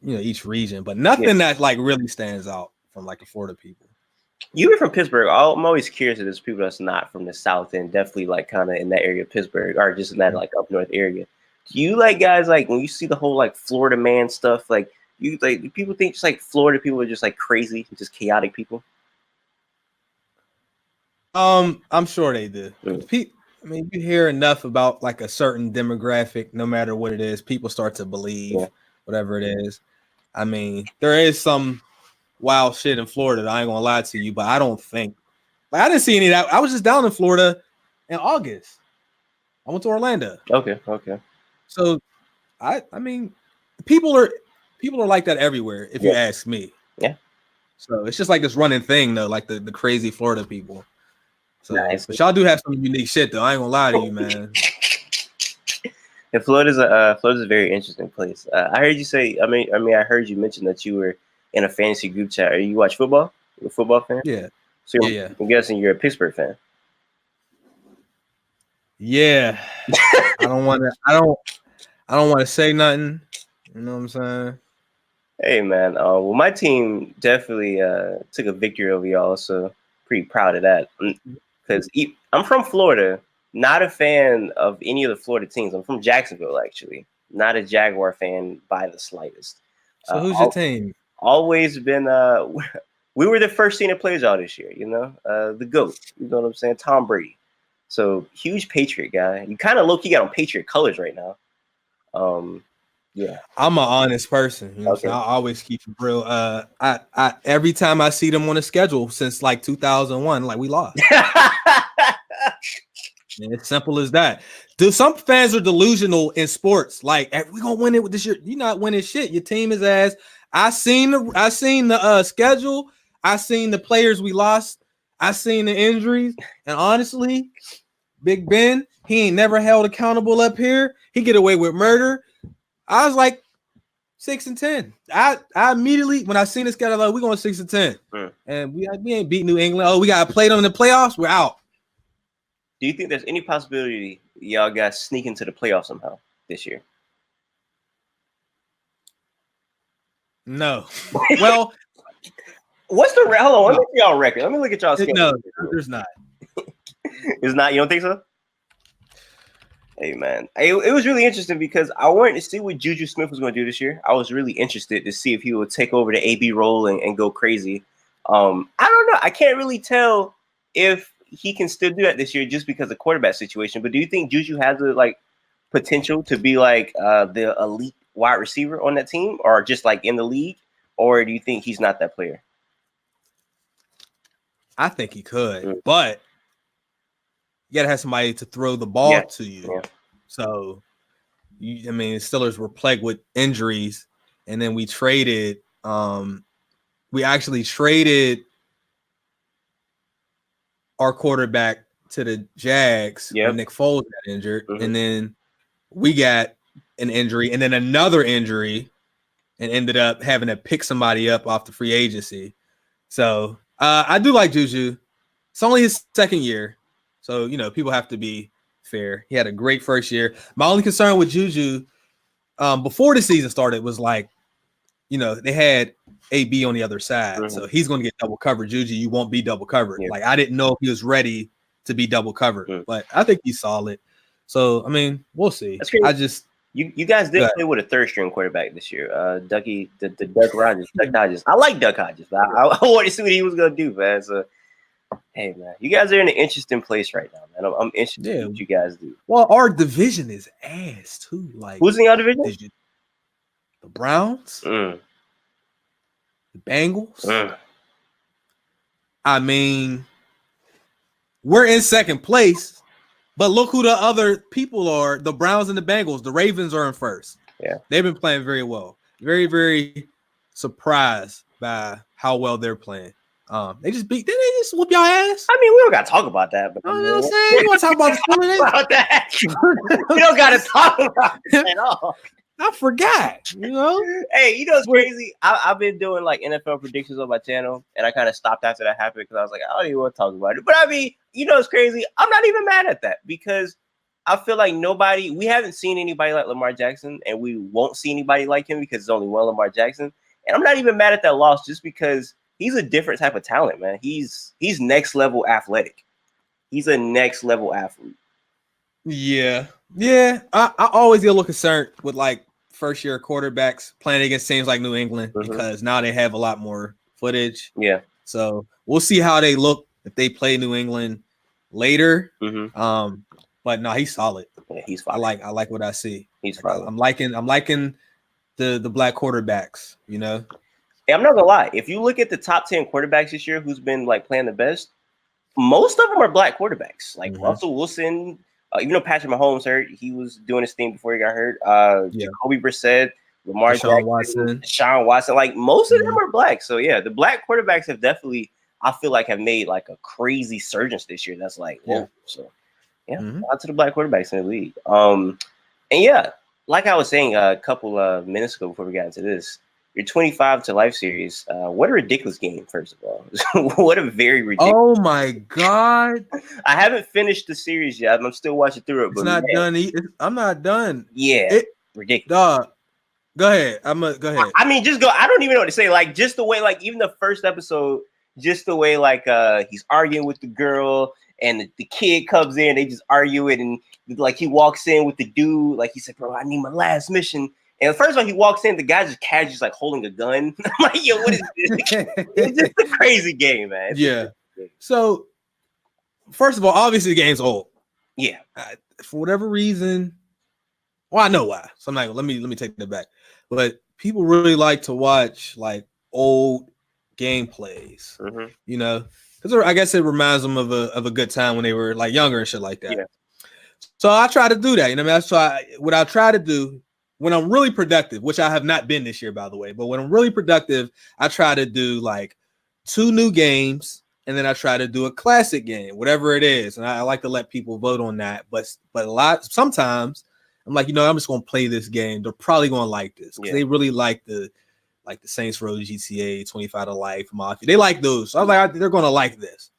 each region, but nothing that like really stands out from like the Florida people. You were from Pittsburgh. I'm always curious if there's people that's not from the South and definitely like kind of in that area of Pittsburgh or just in that like up north area. Do you like guys like when you see the whole like Florida man stuff? Like you like people think just like Florida people are just like crazy, just chaotic people. I'm sure they do. I mean, you hear enough about like a certain demographic, no matter what it is, people start to believe whatever it is. I mean, there is some wild shit in Florida. I ain't gonna lie to you, but I don't think I didn't see any of that. I was just down in Florida in August. I went to Orlando. Okay. So I mean, people are like that everywhere, if you ask me. Yeah. So it's just like this running thing though, like the crazy Florida people. So, nice. But y'all do have some unique shit though. I ain't gonna lie to you, man. And Florida's a very interesting place. I heard you say. I mean, I heard you mention that you were in a fantasy group chat. Are you watch football? You're a football fan? Yeah. So I'm guessing you're a Pittsburgh fan. Yeah. I don't want to say nothing. You know what I'm saying? Hey man. Well, my team definitely took a victory over y'all. So pretty proud of that. Because I'm from Florida, not a fan of any of the Florida teams. I'm from Jacksonville, actually. Not a Jaguar fan by the slightest. So who's your team? Always been we were the first team that plays all this year, the GOAT. You know what I'm saying? Tom Brady. So huge Patriot guy. You kind of low-key got on Patriot colors right now. Yeah. I'm an honest person. You know I always keep it real. I every time I see them on the schedule since like 2001, like we lost. And it's simple as that. Dude, some fans are delusional in sports. Like, hey, we gonna win it with this year. You're not winning shit. Your team is ass. I seen the schedule. I seen the players we lost. I seen the injuries. And honestly, Big Ben, he ain't never held accountable up here. He get away with murder. I was like 6-10. I immediately when I seen this guy, I was like, we going 6-10. And we ain't beat New England. Oh, we got played on in the playoffs. We're out. Do you think there's any possibility y'all guys sneak into the playoffs somehow this year? No. Well, what's the hold on? Let me see y'all record. Let me look at y'all schedule. No, there's not. It's not. You don't think so? Hey man, it was really interesting because I wanted to see what Juju Smith was going to do this year. I was really interested to see if he would take over the AB role and go crazy. I don't know. I can't really tell if he can still do that this year just because of the quarterback situation. But do you think Juju has the like potential to be like the elite wide receiver on that team, or just like in the league, or do you think he's not that player? I think he could, but you gotta have somebody to throw the ball to you. Yeah. So, I mean, Steelers were plagued with injuries, and then we traded. We actually traded our quarterback to the Jags when Nick Foles got injured, and then we got an injury, and then another injury, and ended up having to pick somebody up off the free agency. So I do like Juju. It's only his second year. So, people have to be fair. He had a great first year. My only concern with Juju before the season started was like, they had AB on the other side. So he's going to get double covered. Juju, you won't be double covered. Yeah. Like, I didn't know if he was ready to be double covered, but I think he's solid. So, I mean, we'll see. You guys did play with a third string quarterback this year. Ducky, the Duck Rogers. Duck Hodges. I like Duck Hodges, but I wanted to see what he was going to do, man. So, hey, man, you guys are in an interesting place right now, man. I'm interested in what you guys do. Well, our division is ass, too. Like, who's in your division? The Browns, the Bengals. I mean, we're in second place, but look who the other people are. The Browns and the Bengals. The Ravens are in first. Yeah. They've been playing very well. Very, very surprised by how well they're playing. They just whoop y'all ass. I mean, we don't got to talk about that. But you know what I'm saying? We want to talk about the that. We don't got to talk about it at all. I forgot. You know. Hey, you know what's crazy? I've been doing like NFL predictions on my channel, and I kind of stopped after that happened because I was like, I don't even want to talk about it. But I mean, you know what's crazy? I'm not even mad at that because I feel like we haven't seen anybody like Lamar Jackson, and we won't see anybody like him because there's only one Lamar Jackson. And I'm not even mad at that loss just because he's a different type of talent, man. He's next level athletic. He's a next level athlete. Yeah. I always get a little concerned with like first year quarterbacks playing against teams like New England because now they have a lot more footage. Yeah. So we'll see how they look if they play New England later. But no, he's solid. Yeah, he's fine. I like what I see. He's fine. I'm liking the black quarterbacks, you know. Hey, I'm not gonna lie. If you look at the top 10 quarterbacks this year, who's been like playing the best, most of them are black quarterbacks. Like Russell Wilson, even though Patrick Mahomes hurt, he was doing his thing before he got hurt. Jacoby Brissett, Lamar Jackson, Deshaun Watson. Like most of them are black. So yeah, the black quarterbacks have definitely, I feel like, have made like a crazy surge this year. That's like, whoa. So yeah, out to the black quarterbacks in the league. And yeah, like I was saying a couple of minutes ago before we got into this, your 25 to life series. What a ridiculous game, first of all. What a very ridiculous. Oh my God. I haven't finished the series yet. I'm still watching through it. It's not done. I'm not done. Yeah. Ridiculous. Dog. Go ahead. Go ahead. I mean, just go. I don't even know what to say. Like, just the way, like, even the first episode, just the way, like, he's arguing with the girl and the kid comes in, they just argue it, and like he walks in with the dude, like he said, bro, I need my last mission. And the first one he walks in, the guy just casually like holding a gun. I'm like, yo, what is this? It's just a crazy game, man. So, first of all, obviously the game's old. Yeah. For whatever reason, well, I know why. So I'm like, let me take that back. But people really like to watch like old gameplays, you know, because I guess it reminds them of a good time when they were like younger and shit like that. Yeah. So I try to do that. You know, that's what I try to do. When I'm really productive, which I have not been this year, by the way, but when I'm really productive, I try to do like 2 new games, and then I try to do a classic game, whatever it is. And I like to let people vote on that. But sometimes I'm like, you know, I'm just going to play this game. They're probably going to like this because they really like the Saints Row, GTA, 25 to Life, Mafia. They like those. So I was like, they're going to like this.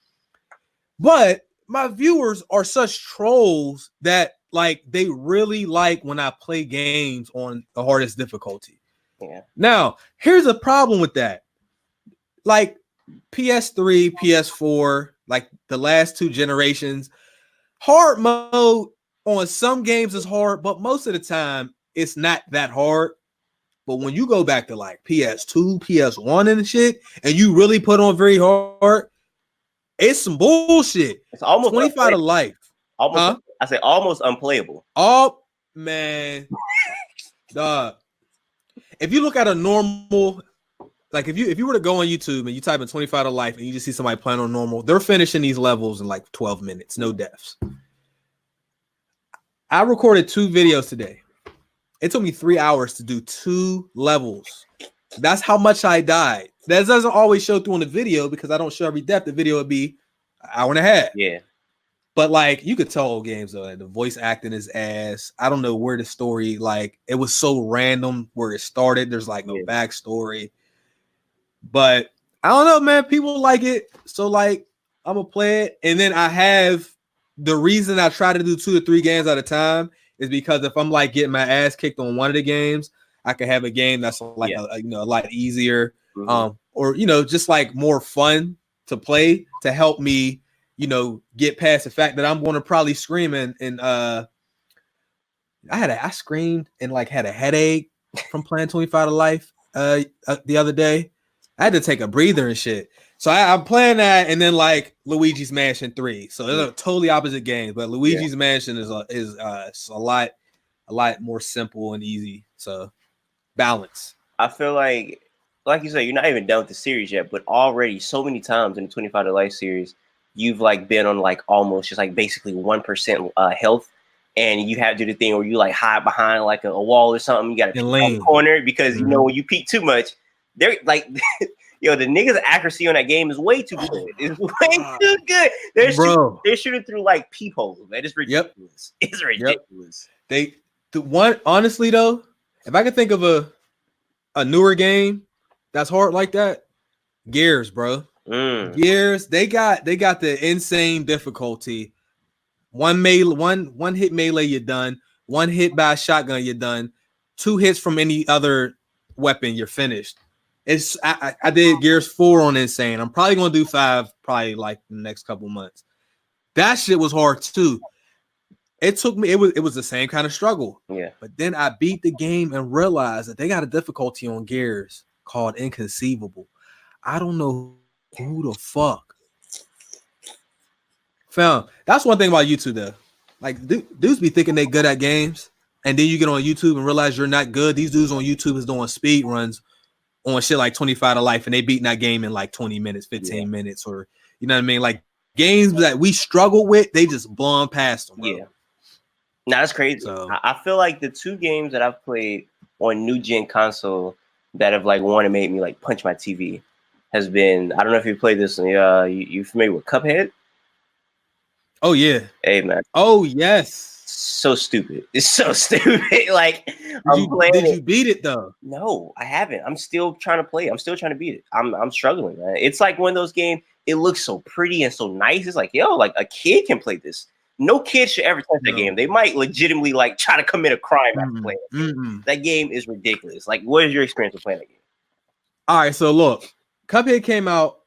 But my viewers are such trolls that like they really like when I play games on the hardest difficulty. Yeah. Now, here's a problem with that. Like PS3, PS4, like the last 2 generations, hard mode on some games is hard, but most of the time it's not that hard. But when you go back to like PS2, PS1 and shit, and you really put on very hard, it's some bullshit. It's almost 25 to life. Almost, I say almost unplayable. Oh man, dog. If you look at a normal, like if you were to go on YouTube and you type in 25 to life and you just see somebody playing on normal, they're finishing these levels in like 12 minutes, no deaths. I recorded 2 videos today. It took me 3 hours to do 2 levels. That's how much I died. That doesn't always show through on the video because I don't show every death. The video would be an hour and a half. Yeah. But like you could tell old games though, like the voice acting is ass. I don't know where the story, like it was so random where it started. There's like no backstory. But I don't know, man. People like it. So like I'm gonna play it. And then I have the reason I try to do 2 to 3 games at a time is because if I'm like getting my ass kicked on one of the games, I could have a game that's like a lot easier. Or you know, just like more fun to play to help me, you know, get past the fact that I'm going to probably scream and I screamed and like had a headache from playing 25 to life the other day. I had to take a breather and shit. So I'm playing that and then like Luigi's Mansion 3. So they're totally opposite games, but Luigi's Mansion is a lot more simple and easy. So balance. I feel like you said, you're not even done with the series yet, but already so many times in the 25 to life series, you've like been on like almost just like basically 1% health, and you have to do the thing where you like hide behind like a wall or something. You got to peek on the corner because you know when you peek too much, they're like, yo, the niggas' accuracy on that game is way too good. It's way too good. They're shooting through like peepholes, man. It's ridiculous. It's ridiculous. Honestly though, If I could think of a newer game that's hard like that, Gears, bro. Gears, they got the insane difficulty. One hit melee, you're done. One hit by a shotgun, you're done. 2 hits from any other weapon, you're finished. I did Gears 4 on insane. I'm probably gonna do 5 probably like the next couple months. That shit was hard too. It took me, it was the same kind of struggle. Yeah. But then I beat the game and realized that they got a difficulty on Gears called Inconceivable. I don't know who the fuck. Fam, that's one thing about YouTube though. Like dudes be thinking they good at games, and then you get on YouTube and realize you're not good. These dudes on YouTube is doing speed runs on shit like 25 to life, and they beating that game in like 20 minutes, 15 minutes, or you know what I mean? Like games that we struggle with, they just blow past them, bro. Yeah. Now that's crazy. So, I feel like the 2 games that I've played on new gen console that have like want to make me like punch my TV has been, I don't know if you played this. You familiar with Cuphead? oh yeah. Hey man. Oh yes. So stupid. It's so stupid. Like did you beat it though? No, I haven't. I'm still trying to play. I'm still trying to beat it. I'm struggling, man. It's like one of those games. It looks so pretty and so nice. It's like, yo, like a kid can play this. No kid should ever touch that game. They might legitimately like try to commit a crime after playing it. That game is ridiculous. Like, what is your experience with playing that game? All right, so look, Cuphead came out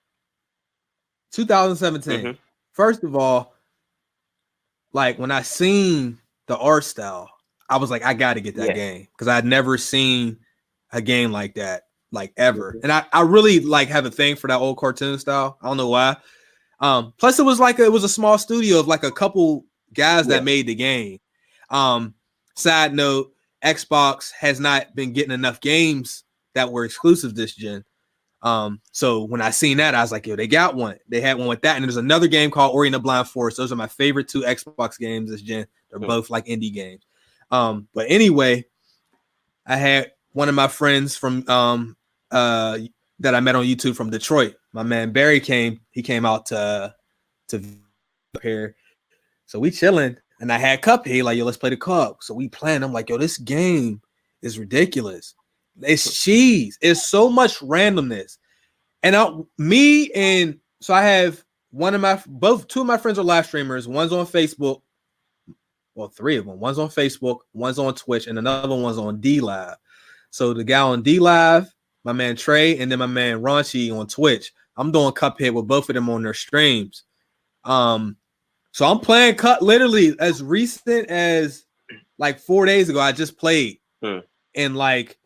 2017. First of all, like when I seen the art style, I was like, I got to get that game because I had never seen a game like that, like ever. And I really like have a thing for that old cartoon style. I don't know why. Plus it was a small studio of like a couple guys that made the game. Side note, Xbox has not been getting enough games that were exclusive this gen. So when I seen that, I was like, yo, they got one. They had one with that. And there's another game called Ori and the Blind Forest. Those are my favorite 2 Xbox games this gen. They're both like indie games. But anyway, I had one of my friends from that I met on YouTube from Detroit. My man Barry came out to here. So we chilling, and I had Cuphead, like, yo, let's play the co-op. So we playing. I'm like, yo, this game is ridiculous. It's cheese. It's so much randomness. And so I have 2 of my friends are live streamers. One's on Facebook. Well, 3 of them. One's on Facebook, one's on Twitch, and another one's on D Live. So the guy on D Live, my man Trey, and then my man Raunchy on Twitch. I'm doing Cuphead with both of them on their streams. So I'm playing literally as recent as like 4 days ago. I just played, and like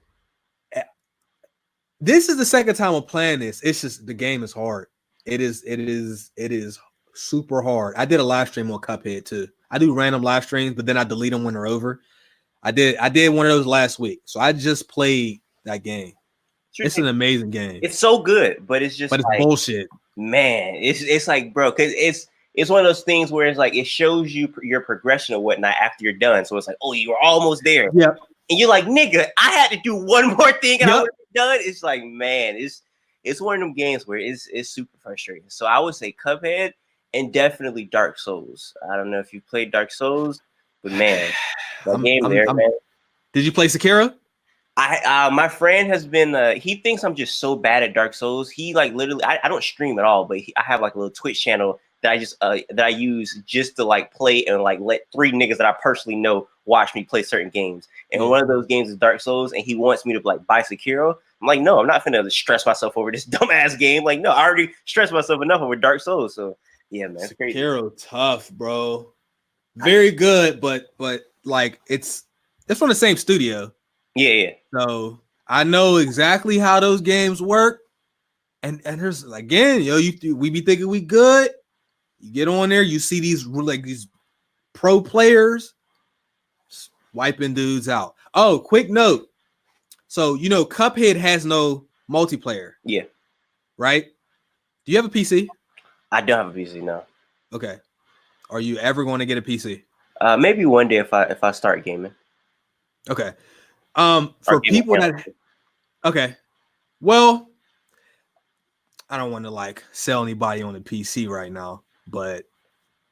this is the second time I'm playing this. It's just the game is hard. It is super hard. I did a live stream on Cuphead too. I do random live streams, but then I delete them when they're over. I did one of those last week. So I just played that game. It's an amazing game. It's so good, but it's just it's like, bullshit. Man, it's like, bro, because it's one of those things where it's like it shows you your progression or whatnot after you're done. So it's like, oh, you were almost there. Yeah. And you're like, nigga, I had to do one more thing and I would have done. It's like, man, it's one of them games where it's super frustrating. So I would say Cuphead and definitely Dark Souls. I don't know if you played Dark Souls, but man, that game there, man. Did you play Sekiro? My friend has been he thinks I'm just so bad at Dark Souls. He like literally I don't stream at all, but I have like a little Twitch channel that I just that I use just to like play and like let 3 niggas that I personally know watch me play certain games. And one of those games is Dark Souls, and he wants me to like buy Sekiro. I'm like, no, I'm not finna stress myself over this dumbass game. Like, no, I already stressed myself enough over Dark Souls. So yeah, man, it's crazy. Sekiro tough, bro. Very good, but like it's from the same studio. Yeah. So I know exactly how those games work. And there's again, yo, we be thinking we good. You get on there, you see these pro players wiping dudes out. Oh, quick note. So you know, Cuphead has no multiplayer. Yeah. Right? Do you have a PC? I don't have a PC, no. Okay. Are you ever going to get a PC? Maybe one day if I start gaming. Okay. For people that okay. Well, I don't want to like sell anybody on the PC right now, but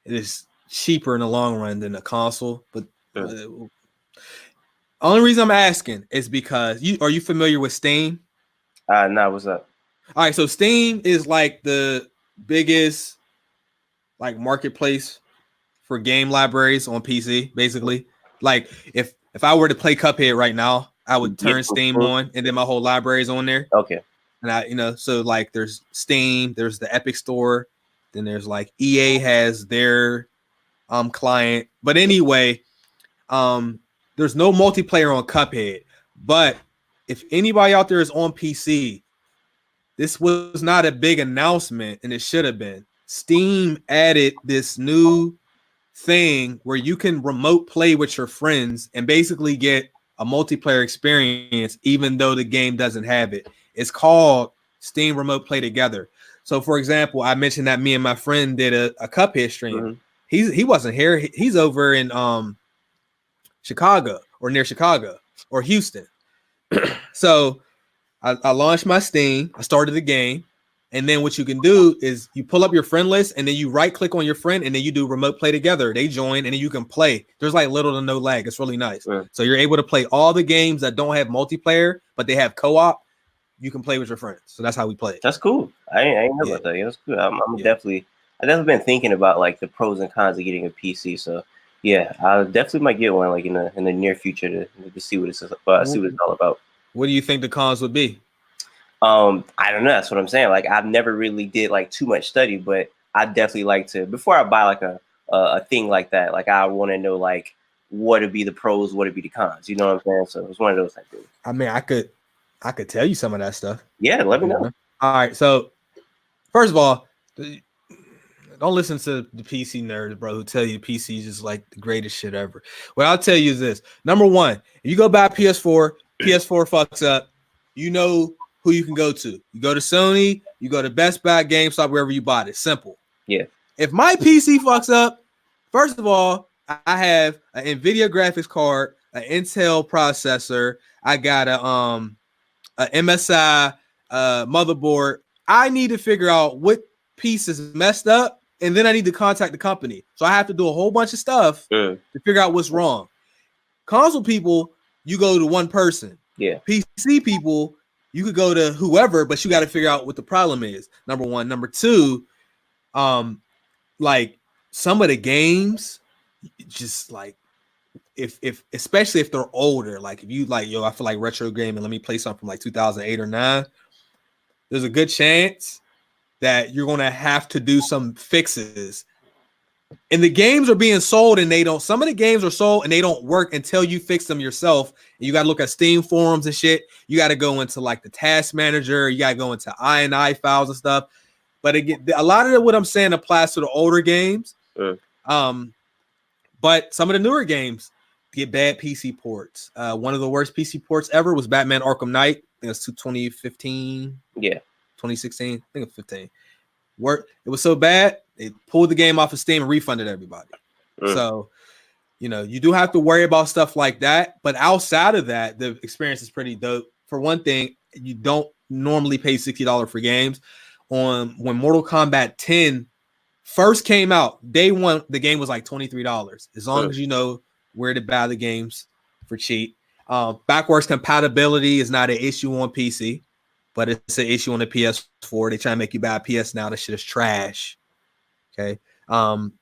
it is cheaper in the long run than a console. But Only reason I'm asking is because are you familiar with Steam? Nah, what's up? All right, so Steam is like the biggest like marketplace for game libraries on PC, basically. Like if I were to play Cuphead right now, I would turn Steam on and then my whole library is on there. Okay. And so like there's Steam, there's the Epic Store, then there's like EA has their client. But anyway, there's no multiplayer on Cuphead. But if anybody out there is on PC, this was not a big announcement, and it should have been. Steam added this new thing where you can remote play with your friends and basically get a multiplayer experience, even though the game doesn't have it. It's called Steam Remote Play Together. So, for example, I mentioned that me and my friend did a Cuphead stream. Mm-hmm. He wasn't here. He's over in Chicago or near Chicago or Houston. So I launched my Steam. I started the game. And then what you can do is you pull up your friend list and then you right click on your friend and then you do remote play together. They join and then you can play. There's like little to no lag. It's really nice. Yeah. So you're able to play all the games that don't have multiplayer, but they have co-op. You can play with your friends. So that's how we play it. That's cool. I ain't know about that. Yeah, that's cool. I've definitely been thinking about like the pros and cons of getting a PC. So yeah, I definitely might get one like in the near future to see what it's about, see what it's all about. What do you think the cons would be? I don't know. That's what I'm saying. Like I've never really did like too much study, but I definitely like to before I buy like a thing like that. Like I want to know like what would be the pros, what would be the cons. You know what I'm saying? So it's one of those type things. I mean, I could tell you some of that stuff. Yeah, let me know. All right. So first of all, don't listen to the PC nerds, bro, who tell you the PC is just like the greatest shit ever. What I'll tell you is this: number one, if you go buy a PS4, PS4 fucks up. You know who you can go to. You go to Sony, you go to Best Buy, GameStop, wherever you bought it. Simple. Yeah. If my PC fucks up, first of all, I have an NVIDIA graphics card, an Intel processor. I got a MSI motherboard. I need to figure out what piece is messed up, and then I need to contact the company. So I have to do a whole bunch of stuff to figure out what's wrong. Console people, you go to one person. Yeah. PC people, you could go to whoever, but you got to figure out what the problem is. Number one. Number two, like some of the games, just like if especially if they're older, like if you like, I feel like retro gaming, let me play something from like 2008 or 9. There's a good chance that you're gonna have to do some fixes. And the games are being sold and some of the games are sold and they don't work until you fix them yourself. And you got to look at Steam forums and shit. You got to go into like the task manager. You got to go into INI files and stuff. But again, a lot of what I'm saying applies to the older games. But some of the newer games get bad PC ports. One of the worst PC ports ever was Batman Arkham Knight. I think it was 2015. Yeah. 2016. I think it was 15. It was so bad, they pulled the game off of Steam and refunded everybody. So, you do have to worry about stuff like that. But outside of that, the experience is pretty dope. For one thing, you don't normally pay $60 for games. When Mortal Kombat 10 first came out, day one, the game was like $23. As long as you know where to buy the games for cheap. Backwards compatibility is not an issue on PC. But it's an issue on the PS4. They try to make you buy a PS now. That shit is trash. Okay. And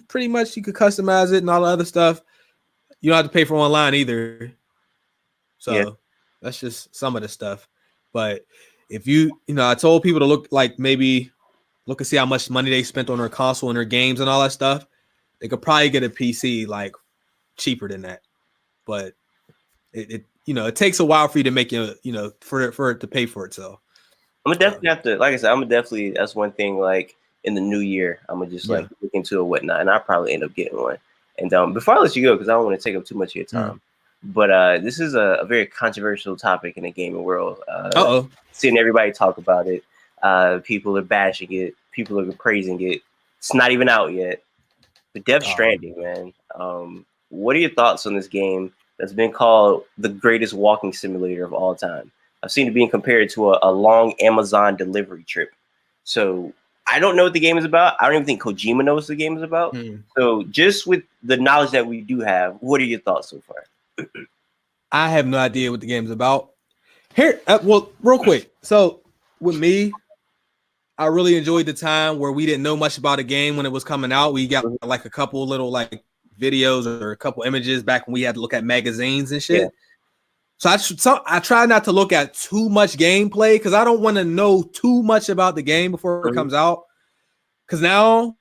pretty much you could customize it and all the other stuff. You don't have to pay for online either. So that's just some of the stuff. But if I told people to look and see how much money they spent on their console and their games and all that stuff. They could probably get a PC like cheaper than that. But it takes a while for you to make for it to pay for itself. I'm gonna definitely have to, like I said, that's one thing, like in the new year, I'm gonna just like look into it, whatnot, and I'll probably end up getting one. And before I let you go, because I don't want to take up too much of your time, but this is a very controversial topic in the gaming world. Seeing everybody talk about it, people are bashing it, people are praising it. It's not even out yet. The Death Stranding, man. What are your thoughts on this game that's been called the greatest walking simulator of all time? I've seen it being compared to a long Amazon delivery trip. So I don't know what the game is about. I don't even think Kojima knows what the game is about. So just with the knowledge that we do have, what are your thoughts so far? I have no idea what the game is about. Here, well, real quick. So with me, I really enjoyed the time where we didn't know much about a game when it was coming out. We got like a couple little like videos or a couple images back when we had to look at magazines and shit. Yeah. So I try not to look at too much gameplay because I don't want to know too much about the game before it comes out. Because now,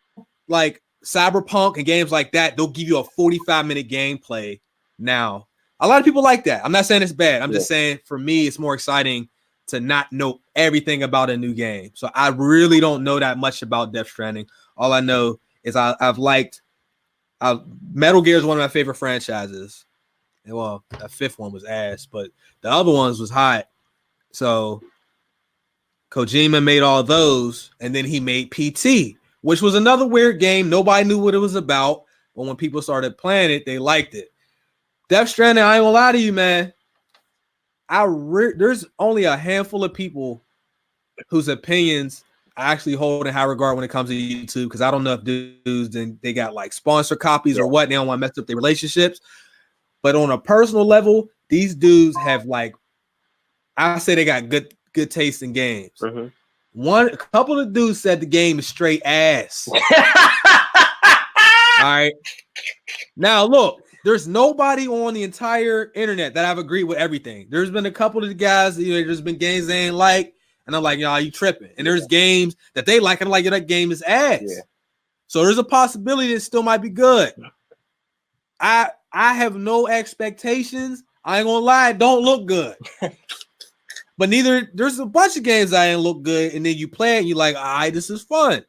like Cyberpunk and games like that, they'll give you a 45-minute gameplay now. A lot of people like that. I'm not saying it's bad. I'm just saying for me, it's more exciting to not know everything about a new game. So I really don't know that much about Death Stranding. All I know is I've liked Metal Gear is one of my favorite franchises. Well, that fifth one was ass, but the other ones was hot. So Kojima made all those, and then he made PT, which was another weird game. Nobody knew what it was about, but when people started playing it, they liked it. Death Stranding, I ain't gonna lie to you, man. There's only a handful of people whose opinions I actually hold in high regard when it comes to YouTube, because I don't know if dudes then they got like sponsor copies or what. They don't want to mess up their relationships. But on a personal level, these dudes have like, I say they got good taste in games. A couple of dudes said the game is straight ass. All right. Now look, there's nobody on the entire internet that I've agreed with everything. There's been a couple of the guys, there's been games they ain't like, and I'm like, y'all, you tripping. And there's games that they like, and I'm like, that game is ass. Yeah. So there's a possibility that it still might be good. I have no expectations. I ain't gonna lie, it don't look good. But there's a bunch of games that ain't look good, and then you play it, and you're like, all right, this is fun.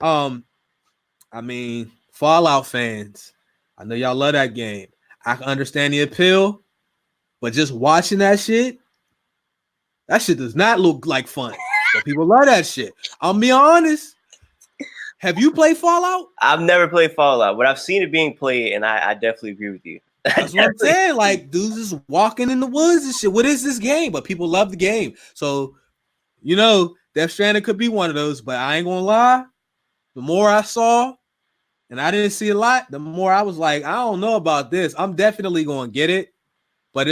I mean, Fallout fans, I know y'all love that game. I can understand the appeal, but just watching that shit does not look like fun. But people love that shit. I'll be honest. Have you played Fallout? I've never played Fallout, but I've seen it being played, and I definitely agree with you. That's what I'm saying. Like, dudes is walking in the woods and shit. What is this game? But people love the game. So, Death Stranding could be one of those, but I ain't gonna lie. The more I saw, and I didn't see a lot, the more I was like, I don't know about this. I'm definitely gonna get it, but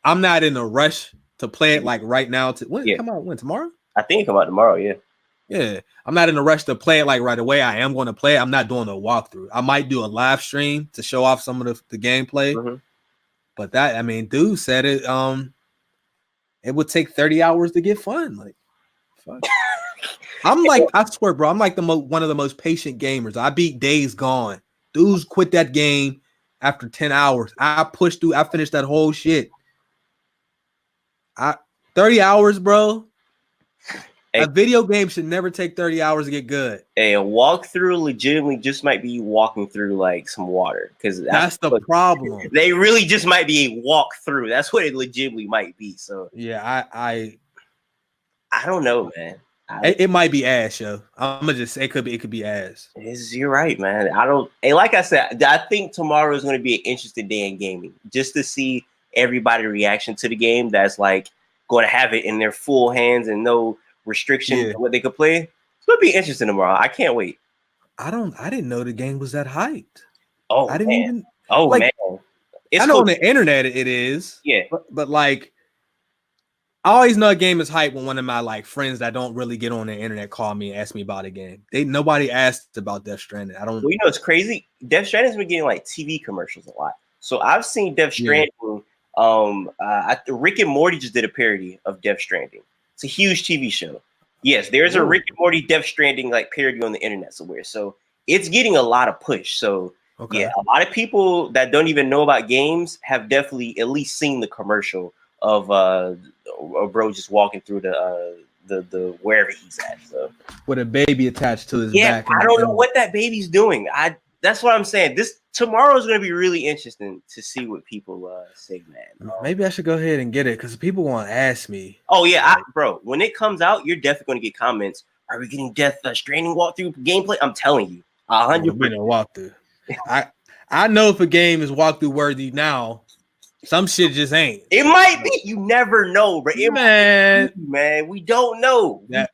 I'm not in a rush to play it like right now. When it come out? When, tomorrow? I think it come out tomorrow, yeah. Yeah, I'm not in a rush to play it like right away. I am going to play it. I'm not doing a walkthrough. I might do a live stream to show off some of the gameplay. But dude said it. It would take 30 hours to get fun. Like, fuck. I'm like, I swear, bro. I'm like one of the most patient gamers. I beat Days Gone. Dudes quit that game after 10 hours. I pushed through. I finished that whole shit. 30 hours, bro. A video game should never take 30 hours to get good. Hey, a walkthrough legitimately just might be walking through like some water, because that's the problem. They really just might be a walkthrough. That's what it legitimately might be. So yeah, I don't know, man. It might be ass, yo. I'm gonna just say it could be ass. You're right, man. Like I said, I think tomorrow is going to be an interesting day in gaming, just to see everybody's reaction to the game. That's like going to have it in their full hands and no restrictions what they could play. It's gonna be interesting tomorrow. I can't wait. I didn't know the game was that hyped. Oh, I didn't man. even. Oh, like, man. I know on the internet it is. Yeah. But like, I always know a game is hyped when one of my like friends that don't really get on the internet call me and ask me about a game. Nobody asked about Death Stranding. I don't. Well, it's crazy. Death Stranding's been getting like TV commercials a lot. So I've seen Death Stranding. Rick and Morty just did a parody of Death Stranding. It's a huge TV show. Yes, there's a Rick and Morty Death Stranding like parody on the internet somewhere. So it's getting a lot of push. So yeah, a lot of people that don't even know about games have definitely at least seen the commercial of a bro just walking through the wherever he's at. So with a baby attached to his back. I don't know what that baby's doing. That's what I'm saying. Tomorrow is going to be really interesting to see what people say, man. Maybe I should go ahead and get it, because people want to ask me. Oh yeah, bro. When it comes out, you're definitely going to get comments. Are we getting Death Stranding walkthrough gameplay? I'm telling you, 100%. Walkthrough. I know if a game is walkthrough worthy now, some shit just ain't. It might be. You never know, bro. Man, we don't know. Hey,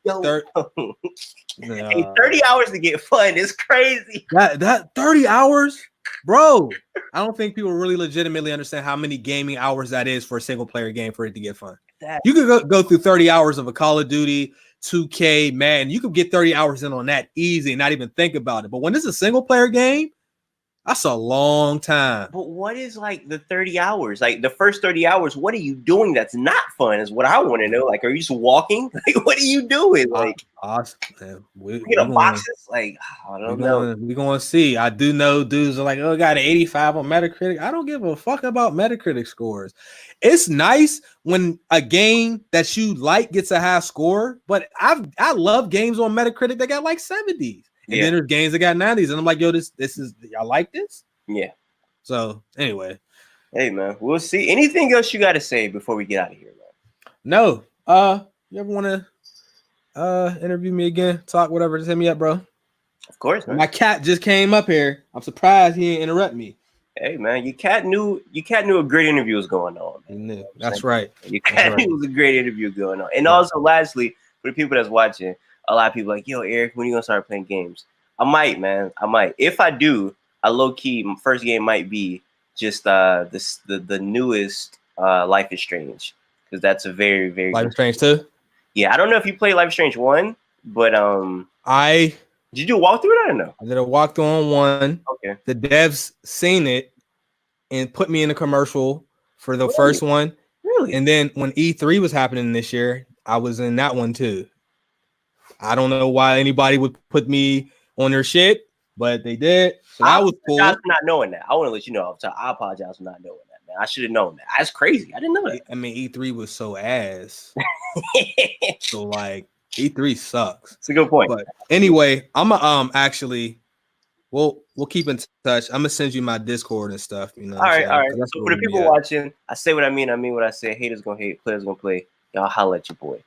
30 hours to get fun is crazy. That 30 hours? bro. I don't think people really legitimately understand how many gaming hours that is for a single player game for it to get fun. You could go through 30 hours of a Call of Duty, 2K, man. You could get 30 hours in on that easy and not even think about it. But when it's a single player game, that's a long time. But what is like the 30 hours? Like the first 30 hours, what are you doing that's not fun is what I want to know. Like, are you just walking? Like, what are you doing? Like, we boxes? Like, I don't know. We're going to see. I do know dudes are like, oh, got an 85 on Metacritic. I don't give a fuck about Metacritic scores. It's nice when a game that you like gets a high score, but I love games on Metacritic that got like 70s. And then there's games that got 90s, and I'm like, yo, this is y'all like this? Yeah. So anyway, hey man, we'll see. Anything else you got to say before we get out of here, man? No. You ever want to interview me again? Talk whatever? Just hit me up, bro. Of course, man. My cat just came up here. I'm surprised he didn't interrupt me. Hey man, your cat knew a great interview was going on. Man. He knew. That's right. Your cat knew it was a great interview going on. And also, lastly, for the people that's watching. A lot of people like, yo, Eric, when are you gonna start playing games? I might, man. I might. If I do, I low key, my first game might be just the newest Life is Strange, because that's a very, very Life is Strange 2? Yeah, I don't know if you played Life is Strange 1, but did you do a walkthrough? I don't know. I did a walkthrough on 1. Okay. The devs seen it and put me in a commercial for the first one. Really? And then when E3 was happening this year, I was in that one too. I don't know why anybody would put me on their shit, but they did. So that was cool. I for not knowing that. I want to let you know. I apologize for not knowing that, man. I should have known that. That's crazy. I didn't know that. I mean, E3 was so ass. So like E3 sucks. It's a good point. But anyway, I'm actually we'll keep in touch. I'm gonna send you my Discord and stuff. You know. All right. So for the people watching, I say what I mean what I say. Haters gonna hate, players gonna play. Y'all holla at your boy.